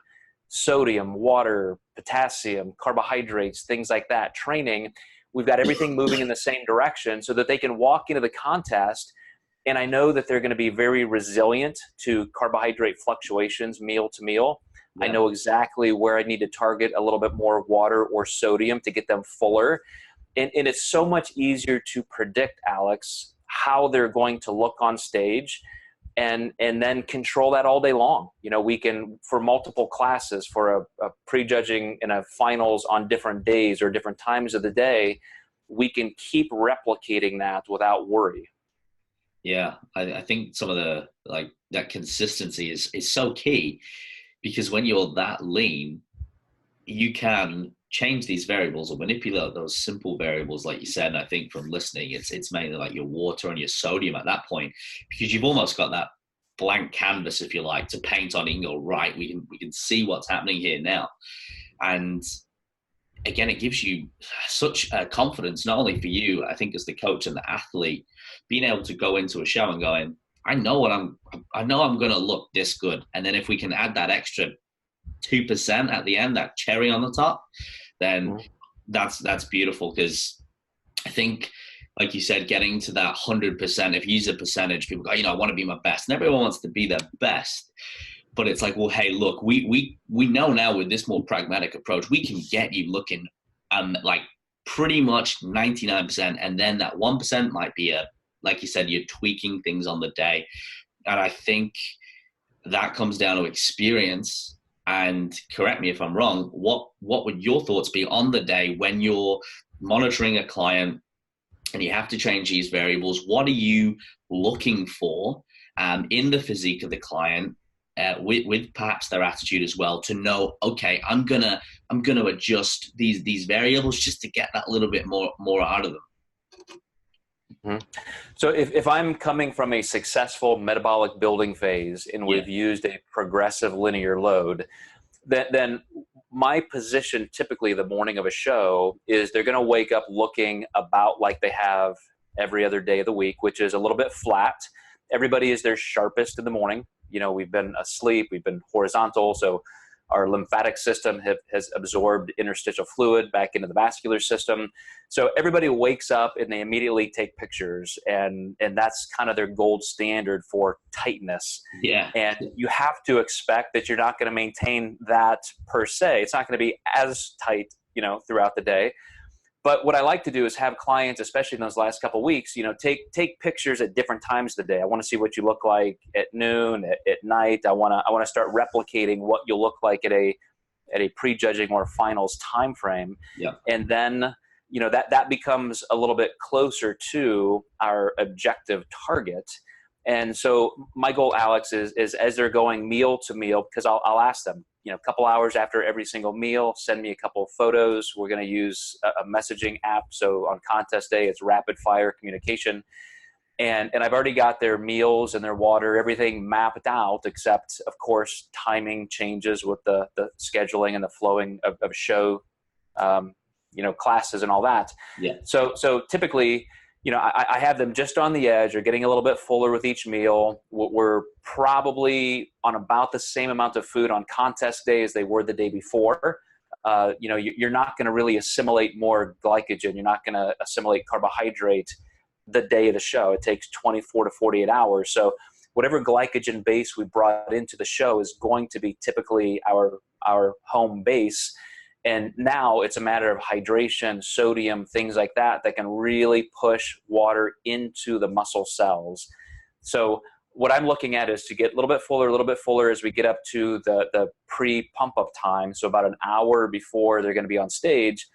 [SPEAKER 2] sodium, water, potassium, carbohydrates, things like that, training. We've got everything moving in the same direction so that they can walk into the contest. And I know that they're going to be very resilient to carbohydrate fluctuations meal to meal. Yeah. I know exactly where I need to target a little bit more water or sodium to get them fuller. And it's so much easier to predict, Alex, how they're going to look on stage, and then control that all day long. We can, for multiple classes, for a prejudging and a finals on different days or different times of the day, we can keep replicating that without worry.
[SPEAKER 3] Yeah, I think some of that consistency is so key, because when you're that lean, you can change these variables or manipulate those simple variables, like you said. And I think from listening, it's mainly like your water and your sodium at that point, because you've almost got that blank canvas, if you like, to paint on and go, right, we can see what's happening here now. And again, it gives you such confidence, not only for you, I think, as the coach and the athlete, being able to go into a show and going, I know I'm going to look this good. And then if we can add that extra 2% at the end, that cherry on the top, then that's beautiful. Because I think, like you said, getting to that 100%, if you use a percentage, people go, I want to be my best. And everyone wants to be their best. But it's like, well, hey, look, we know now with this more pragmatic approach, we can get you looking like pretty much 99%. And then that 1% might be like you said, you're tweaking things on the day. And I think that comes down to experience. And correct me if I'm wrong, what would your thoughts be on the day when you're monitoring a client and you have to change these variables? What are you looking for in the physique of the client, with perhaps their attitude as well, to know, okay, I'm gonna adjust these variables just to get that little bit more out of them?
[SPEAKER 2] So if I'm coming from a successful metabolic building phase and we've used a progressive linear load, then my position typically the morning of a show is they're going to wake up looking about like they have every other day of the week, which is a little bit flat. Everybody is their sharpest in the morning. We've been asleep, we've been horizontal, so our lymphatic system has absorbed interstitial fluid back into the vascular system. So everybody wakes up and they immediately take pictures, and that's kind of their gold standard for tightness.
[SPEAKER 3] Yeah.
[SPEAKER 2] And you have to expect that you're not going to maintain that per se. It's not going to be as tight, throughout the day. But what I like to do is have clients, especially in those last couple of weeks, take pictures at different times of the day. I want to see what you look like at noon, at night. I want to start replicating what you'll look like at a prejudging or finals time frame.
[SPEAKER 3] Yeah.
[SPEAKER 2] And then, that becomes a little bit closer to our objective target. And so my goal, Alex, is as they're going meal to meal, because I'll ask them, a couple hours after every single meal, send me a couple of photos. We're going to use a messaging app. So on contest day, it's rapid fire communication. And I've already got their meals and their water, everything mapped out, except, of course, timing changes with the scheduling and the flowing of show, classes and all that.
[SPEAKER 3] Yeah.
[SPEAKER 2] So typically, I have them just on the edge or getting a little bit fuller with each meal. We're probably on about the same amount of food on contest day as they were the day before. You're not going to really assimilate more glycogen. You're not going to assimilate carbohydrate the day of the show. It takes 24 to 48 hours. So whatever glycogen base we brought into the show is going to be typically our home base. And now it's a matter of hydration, sodium, things like that can really push water into the muscle cells. So what I'm looking at is to get a little bit fuller as we get up to the pre-pump up time. So about an hour before they're going to be on stage,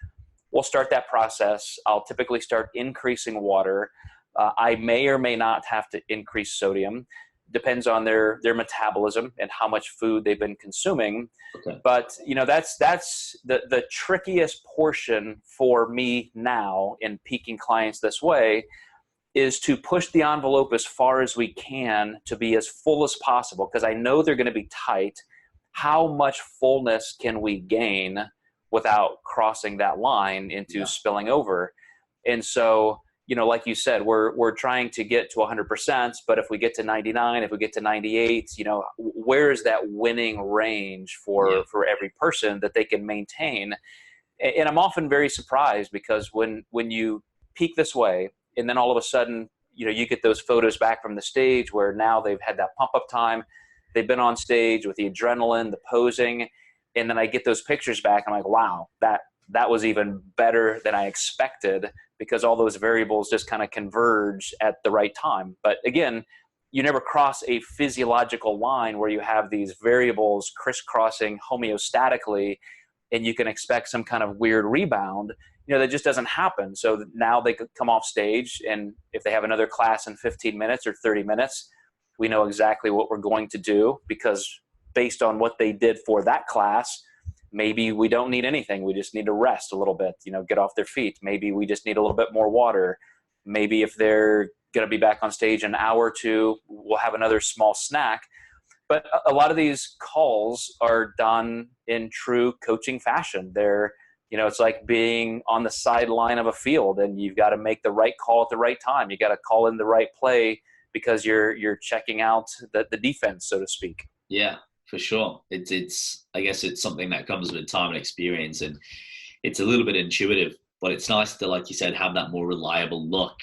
[SPEAKER 2] we'll start that process. I'll typically start increasing water. I may or may not have to increase sodium. Depends on their metabolism and how much food they've been consuming.
[SPEAKER 3] Okay.
[SPEAKER 2] But that's the trickiest portion for me now in peaking clients this way, is to push the envelope as far as we can to be as full as possible, because I know they're going to be tight. How much fullness can we gain without crossing that line into spilling over? And so, like you said, we're trying to get to 100%, but if we get to 99, if we get to 98, where is that winning range for every person that they can maintain? And I'm often very surprised, because when you peak this way, and then all of a sudden, you get those photos back from the stage where now they've had that pump up time, they've been on stage with the adrenaline, the posing, and then I get those pictures back. I'm like, wow, that was even better than I expected, because all those variables just kind of converge at the right time. But again, you never cross a physiological line where you have these variables crisscrossing homeostatically and you can expect some kind of weird rebound. That just doesn't happen. So now they could come off stage, and if they have another class in 15 minutes or 30 minutes, we know exactly what we're going to do, because based on what they did for that class, maybe we don't need anything. We just need to rest a little bit, get off their feet. Maybe we just need a little bit more water. Maybe if they're going to be back on stage in an hour or two, we'll have another small snack. But a lot of these calls are done in true coaching fashion. They're, it's like being on the sideline of a field, and you've got to make the right call at the right time. You got to call in the right play because you're checking out the defense, so to speak.
[SPEAKER 3] Yeah, for sure. It's I guess it's something that comes with time and experience, and it's a little bit intuitive, but it's nice to, like you said, have that more reliable look.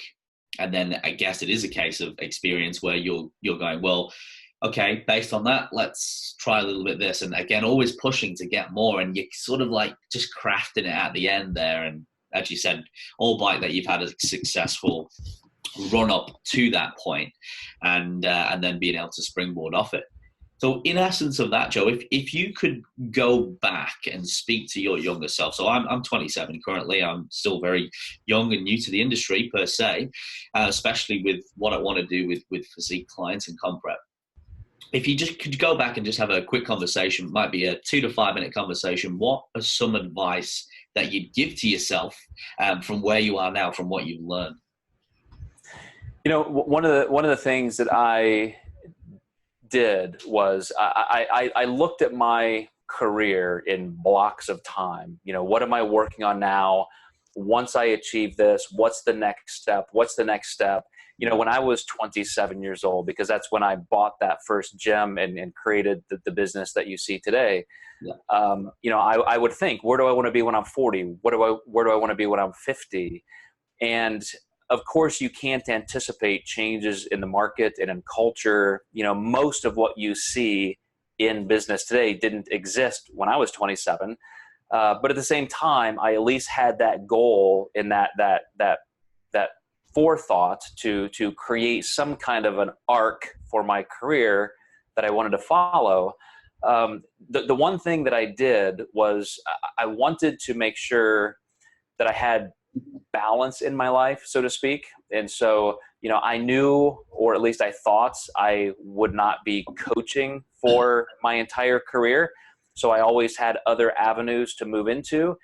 [SPEAKER 3] And then I guess it is a case of experience where you're going, well, okay, based on that, let's try a little bit this. And again, always pushing to get more, and you're sort of like just crafting it at the end there. And as you said, albeit that you've had a successful run up to that point, and then being able to springboard off it. So in essence of that, Joe, if you could go back and speak to your younger self. So I'm 27 currently. I'm still very young and new to the industry per se, especially with what I want to do with physique clients and comp prep. If you just could go back and just have a quick conversation, might be a 2 to 5 minute conversation, what are some advice that you'd give to yourself from where you are now, from what you've learned?
[SPEAKER 2] One of the things that I did was I looked at my career in blocks of time. What am I working on now? Once I achieve this, what's the next step? What's the next step? When I was 27 years old, because that's when I bought that first gym and created the business that you see today. Yeah. I would think, where do I want to be when I'm 40? Where do I want to be when I'm 50? And of course, you can't anticipate changes in the market and in culture. Most of what you see in business today didn't exist when I was 27. But at the same time, I at least had that goal in that forethought to create some kind of an arc for my career that I wanted to follow. The one thing that I did was I wanted to make sure that I had balance in my life, so to speak. And so, I knew, or at least I thought, I would not be coaching for my entire career. So I always had other avenues to move into.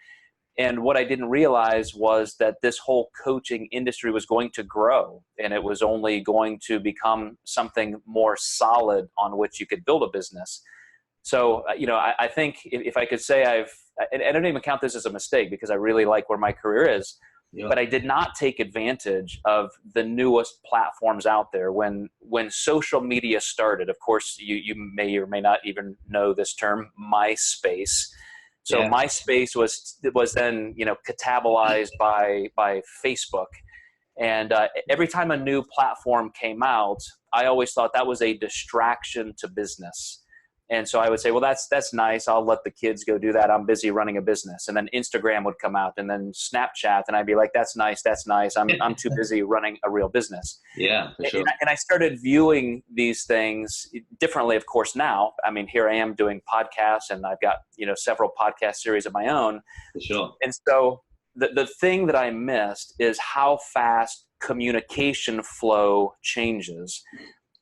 [SPEAKER 2] And what I didn't realize was that this whole coaching industry was going to grow, and it was only going to become something more solid on which you could build a business. So, I think if I could say and I don't even count this as a mistake because I really like where my career is, yeah. But I did not take advantage of the newest platforms out there. When social media started, of course, you may or may not even know this term, MySpace. So yeah. MySpace was then, catabolized by Facebook. And every time a new platform came out, I always thought that was a distraction to business. And so I would say, well, that's nice. I'll let the kids go do that. I'm busy running a business. And then Instagram would come out, and then Snapchat, and I'd be like, that's nice. I'm too busy running a real business.
[SPEAKER 3] Yeah, for sure.
[SPEAKER 2] And I started viewing these things differently, of course, now. I mean, here I am doing podcasts, and I've got, several podcast series of my own.
[SPEAKER 3] For sure.
[SPEAKER 2] And so the thing that I missed is how fast communication flow changes.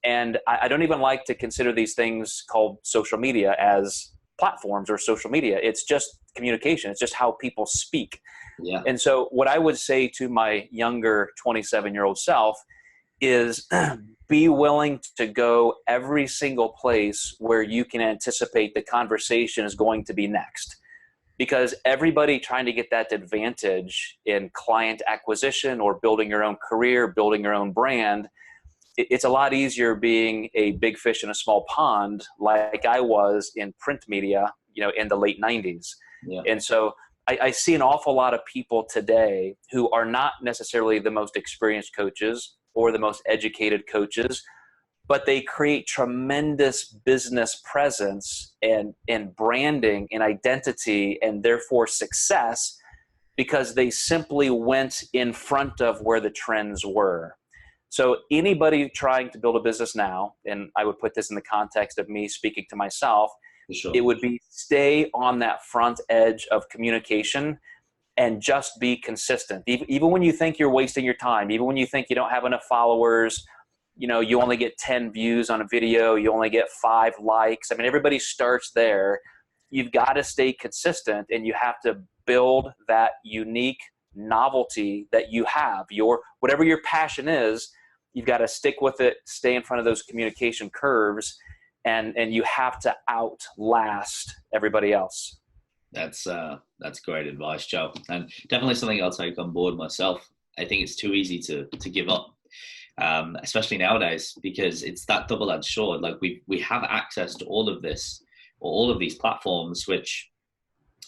[SPEAKER 2] And I don't even like to consider these things called social media as platforms or social media. It's just communication. It's just how people speak.
[SPEAKER 3] Yeah.
[SPEAKER 2] And so what I would say to my younger 27-year-old self is be willing to go every single place where you can anticipate the conversation is going to be next. Because everybody trying to get that advantage in client acquisition or building your own career, building your own brand, it's a lot easier being a big fish in a small pond like I was in print media, in the late 90s. Yeah. And so I see an awful lot of people today who are not necessarily the most experienced coaches or the most educated coaches, but they create tremendous business presence and branding and identity and therefore success because they simply went in front of where the trends were. So anybody trying to build a business now, and I would put this in the context of me speaking to myself,
[SPEAKER 3] sure.
[SPEAKER 2] It would be stay on that front edge of communication and just be consistent. Even when you think you're wasting your time, even when you think you don't have enough followers, you only get 10 views on a video, you only get 5 likes. I mean, everybody starts there. You've got to stay consistent, and you have to build that unique novelty that you have. Whatever your passion is, you've got to stick with it, stay in front of those communication curves, and you have to outlast everybody else.
[SPEAKER 3] That's great advice, Joe, and definitely something I'll take on board myself. I think it's too easy to give up, especially nowadays, because it's that double-edged sword. Like we have access to all of this, or all of these platforms, which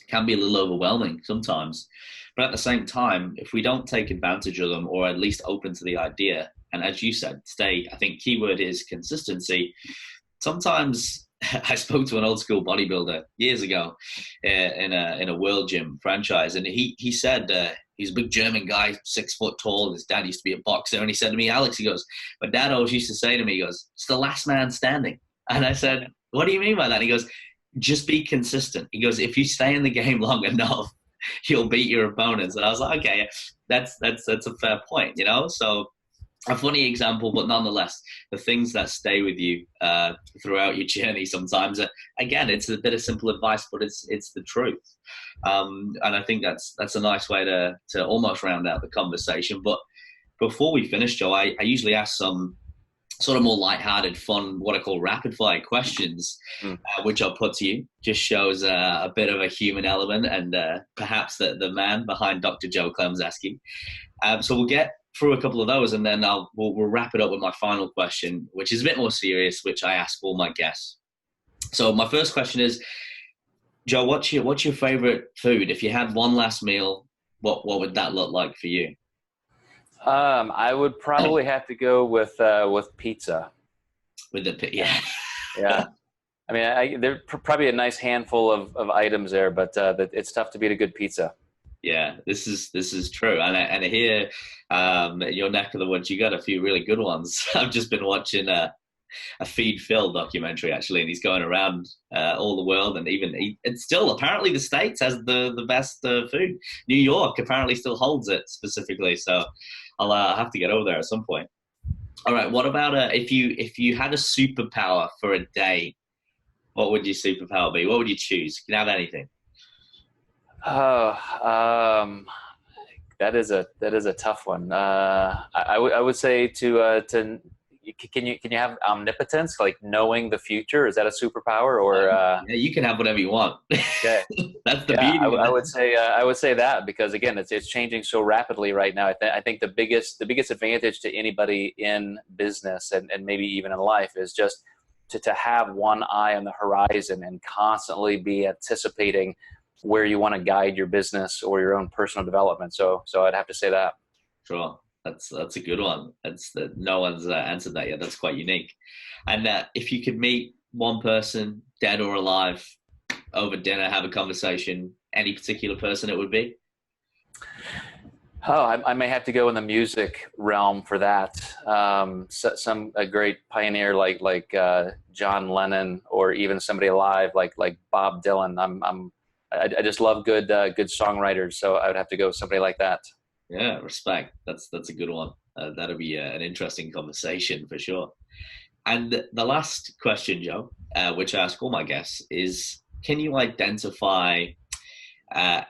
[SPEAKER 3] can be a little overwhelming sometimes. But at the same time, if we don't take advantage of them, or at least open to the idea, and as you said, stay, I think keyword is consistency. Sometimes I spoke to an old school bodybuilder years ago in a World Gym franchise, and he said, he's a big German guy, 6 foot tall. His dad used to be a boxer, and he said to me, Alex, he goes, my dad always used to say to me, he goes, it's the last man standing. And I said, what do you mean by that? He goes, just be consistent. He goes, if you stay in the game long enough, you'll beat your opponents. And I was like, okay, that's a fair point, you know? So a funny example, but nonetheless, the things that stay with you throughout your journey sometimes, again, it's a bit of simple advice, but it's the truth. And I think that's a nice way to almost round out the conversation. But before we finish, Joe, I usually ask some sort of more lighthearted, fun, what I call rapid fire questions, which I'll put to you. Just shows a bit of a human element, and perhaps the man behind Dr. Joe Klemczewski. So we'll get through a couple of those, and then we'll wrap it up with my final question, which is a bit more serious, which I ask all my guests. So my first question is, Joe, what's your favorite food? If you had one last meal, what would that look like for you?
[SPEAKER 2] I would probably have to go with pizza.
[SPEAKER 3] With the yeah.
[SPEAKER 2] Yeah. I mean, there's probably a nice handful of items there, but it's tough to beat a good pizza.
[SPEAKER 3] Yeah, this is true, and I hear in your neck of the woods, you got a few really good ones. I've just been watching a Feed Phil documentary, actually, and he's going around all the world, and it's still apparently the States has the best food. New York apparently still holds it specifically, so I'll have to get over there at some point. All right, what about if you had a superpower for a day, what would your superpower be? What would you choose? You can have anything.
[SPEAKER 2] Oh, that is a tough one. I would say to can you have omnipotence, like knowing the future? Is that a superpower, or
[SPEAKER 3] yeah, you can have whatever you want.
[SPEAKER 2] Okay.
[SPEAKER 3] That's the beauty.
[SPEAKER 2] I would say that, because again, it's changing so rapidly right now. I think the biggest advantage to anybody in business and maybe even in life is just to have one eye on the horizon and constantly be anticipating where you want to guide your business or your own personal development. So I'd have to say that.
[SPEAKER 3] Sure. That's a good one. No one's answered that yet. That's quite unique. And if you could meet one person, dead or alive, over dinner, have a conversation, any particular person it would be?
[SPEAKER 2] Oh, I may have to go in the music realm for that. A great pioneer like John Lennon, or even somebody alive like Bob Dylan. I just love good songwriters, so I would have to go with somebody like that.
[SPEAKER 3] Yeah, respect. That's a good one. That'll be an interesting conversation for sure. And the last question, Joe, which I ask all my guests, is: can you identify a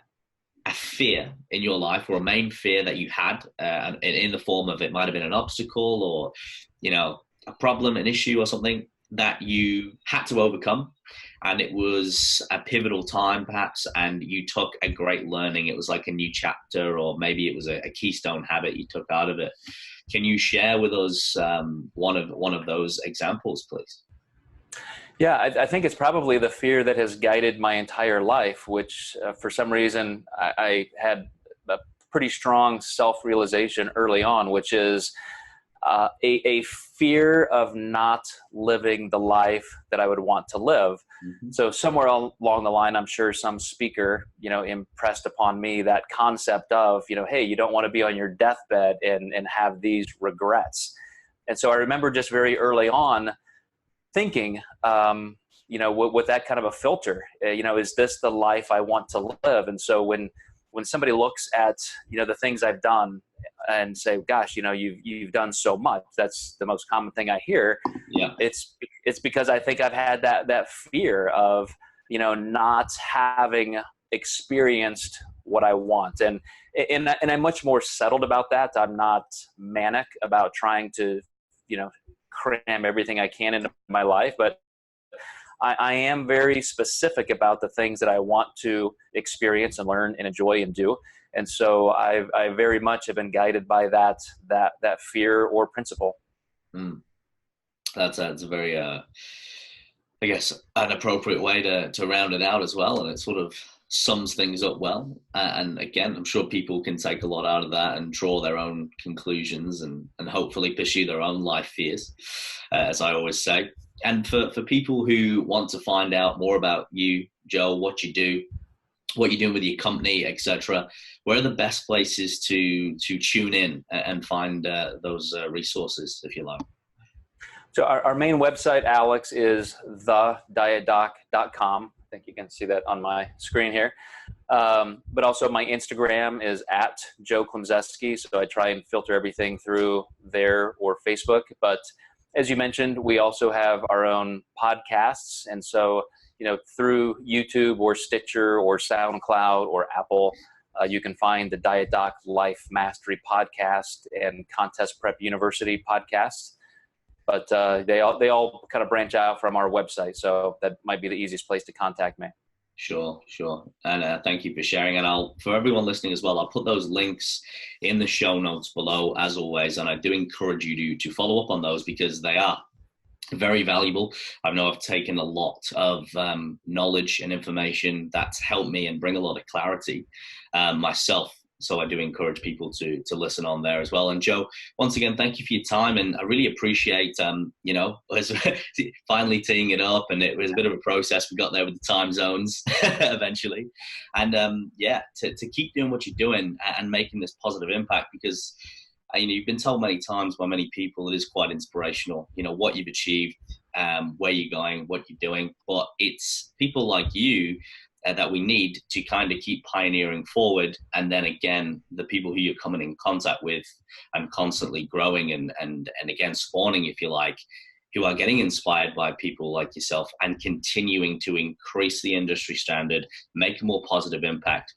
[SPEAKER 3] fear in your life, or a main fear that you had, in the form of, it might have been an obstacle, or a problem, an issue, or something that you had to overcome, and it was a pivotal time perhaps, and you took a great learning? It was like a new chapter, or maybe it was a keystone habit you took out of it. Can you share with us one of those examples, please?
[SPEAKER 2] Yeah, I think it's probably the fear that has guided my entire life, which for some reason I had a pretty strong self-realization early on, which is a fear of not living the life that I would want to live. Mm-hmm. So somewhere along the line, I'm sure some speaker, impressed upon me that concept of, hey, you don't want to be on your deathbed and have these regrets. And so I remember just very early on thinking, with that kind of a filter, is this the life I want to live? And so when somebody looks at, the things I've done and say, gosh, you've done so much, that's the most common thing I hear.
[SPEAKER 3] Yeah. It's
[SPEAKER 2] because I think I've had that fear of, not having experienced what I want. And I'm much more settled about that. I'm not manic about trying to, cram everything I can into my life, but I am very specific about the things that I want to experience and learn and enjoy and do. And so I very much have been guided by that fear or principle.
[SPEAKER 3] That's a very, I guess, an appropriate way to round it out as well. And it sort of sums things up well. And again, I'm sure people can take a lot out of that and draw their own conclusions and hopefully pursue their own life fears, as I always say. And for people who want to find out more about you, Joe, what you do, what you're doing with your company, etc., where are the best places to tune in and find those resources, if you like?
[SPEAKER 2] So our main website, Alex, is thedietdoc.com. I think you can see that on my screen here. But also my Instagram is at Joe Klemczewski. So I try and filter everything through there or Facebook. But as you mentioned, we also have our own podcasts. And so, through YouTube or Stitcher or SoundCloud or Apple, you can find the Diet Doc Life Mastery podcast and Contest Prep University podcast. But they all kind of branch out from our website. So that might be the easiest place to contact me.
[SPEAKER 3] Sure. And thank you for sharing. And for everyone listening as well, I'll put those links in the show notes below, as always. And I do encourage you to follow up on those because they are very valuable. I know I've taken a lot of knowledge and information that's helped me and bring a lot of clarity myself. So I do encourage people to listen on there as well. And Joe, once again, thank you for your time. And I really appreciate, finally teeing it up. And it was a bit of a process. We got there with the time zones eventually. And to keep doing what you're doing and making this positive impact, because you've been told many times by many people, it is quite inspirational, what you've achieved, where you're going, what you're doing. But it's people like you that we need to kind of keep pioneering forward. And then again, the people who you're coming in contact with and constantly growing and again, spawning, if you like, who are getting inspired by people like yourself and continuing to increase the industry standard, make a more positive impact,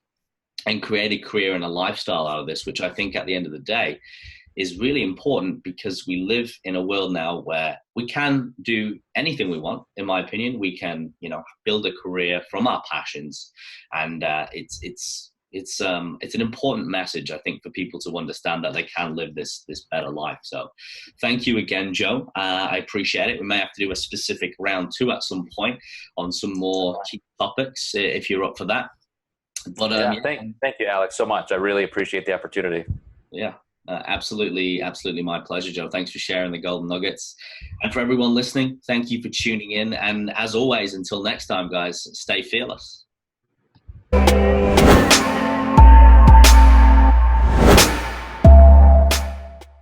[SPEAKER 3] and create a career and a lifestyle out of this, which I think at the end of the day is really important, because we live in a world now where we can do anything we want. In my opinion, we can, build a career from our passions, and it's an important message, I think, for people to understand that they can live this better life. So, thank you again, Joe. I appreciate it. We may have to do a specific round 2 at some point on some more key topics if you're up for that. But
[SPEAKER 2] thank you, Alex, so much. I really appreciate the opportunity.
[SPEAKER 3] Yeah. Absolutely my pleasure, Joe. Thanks for sharing the golden nuggets. And for everyone listening, thank you for tuning in. And as always, until next time, guys, stay fearless.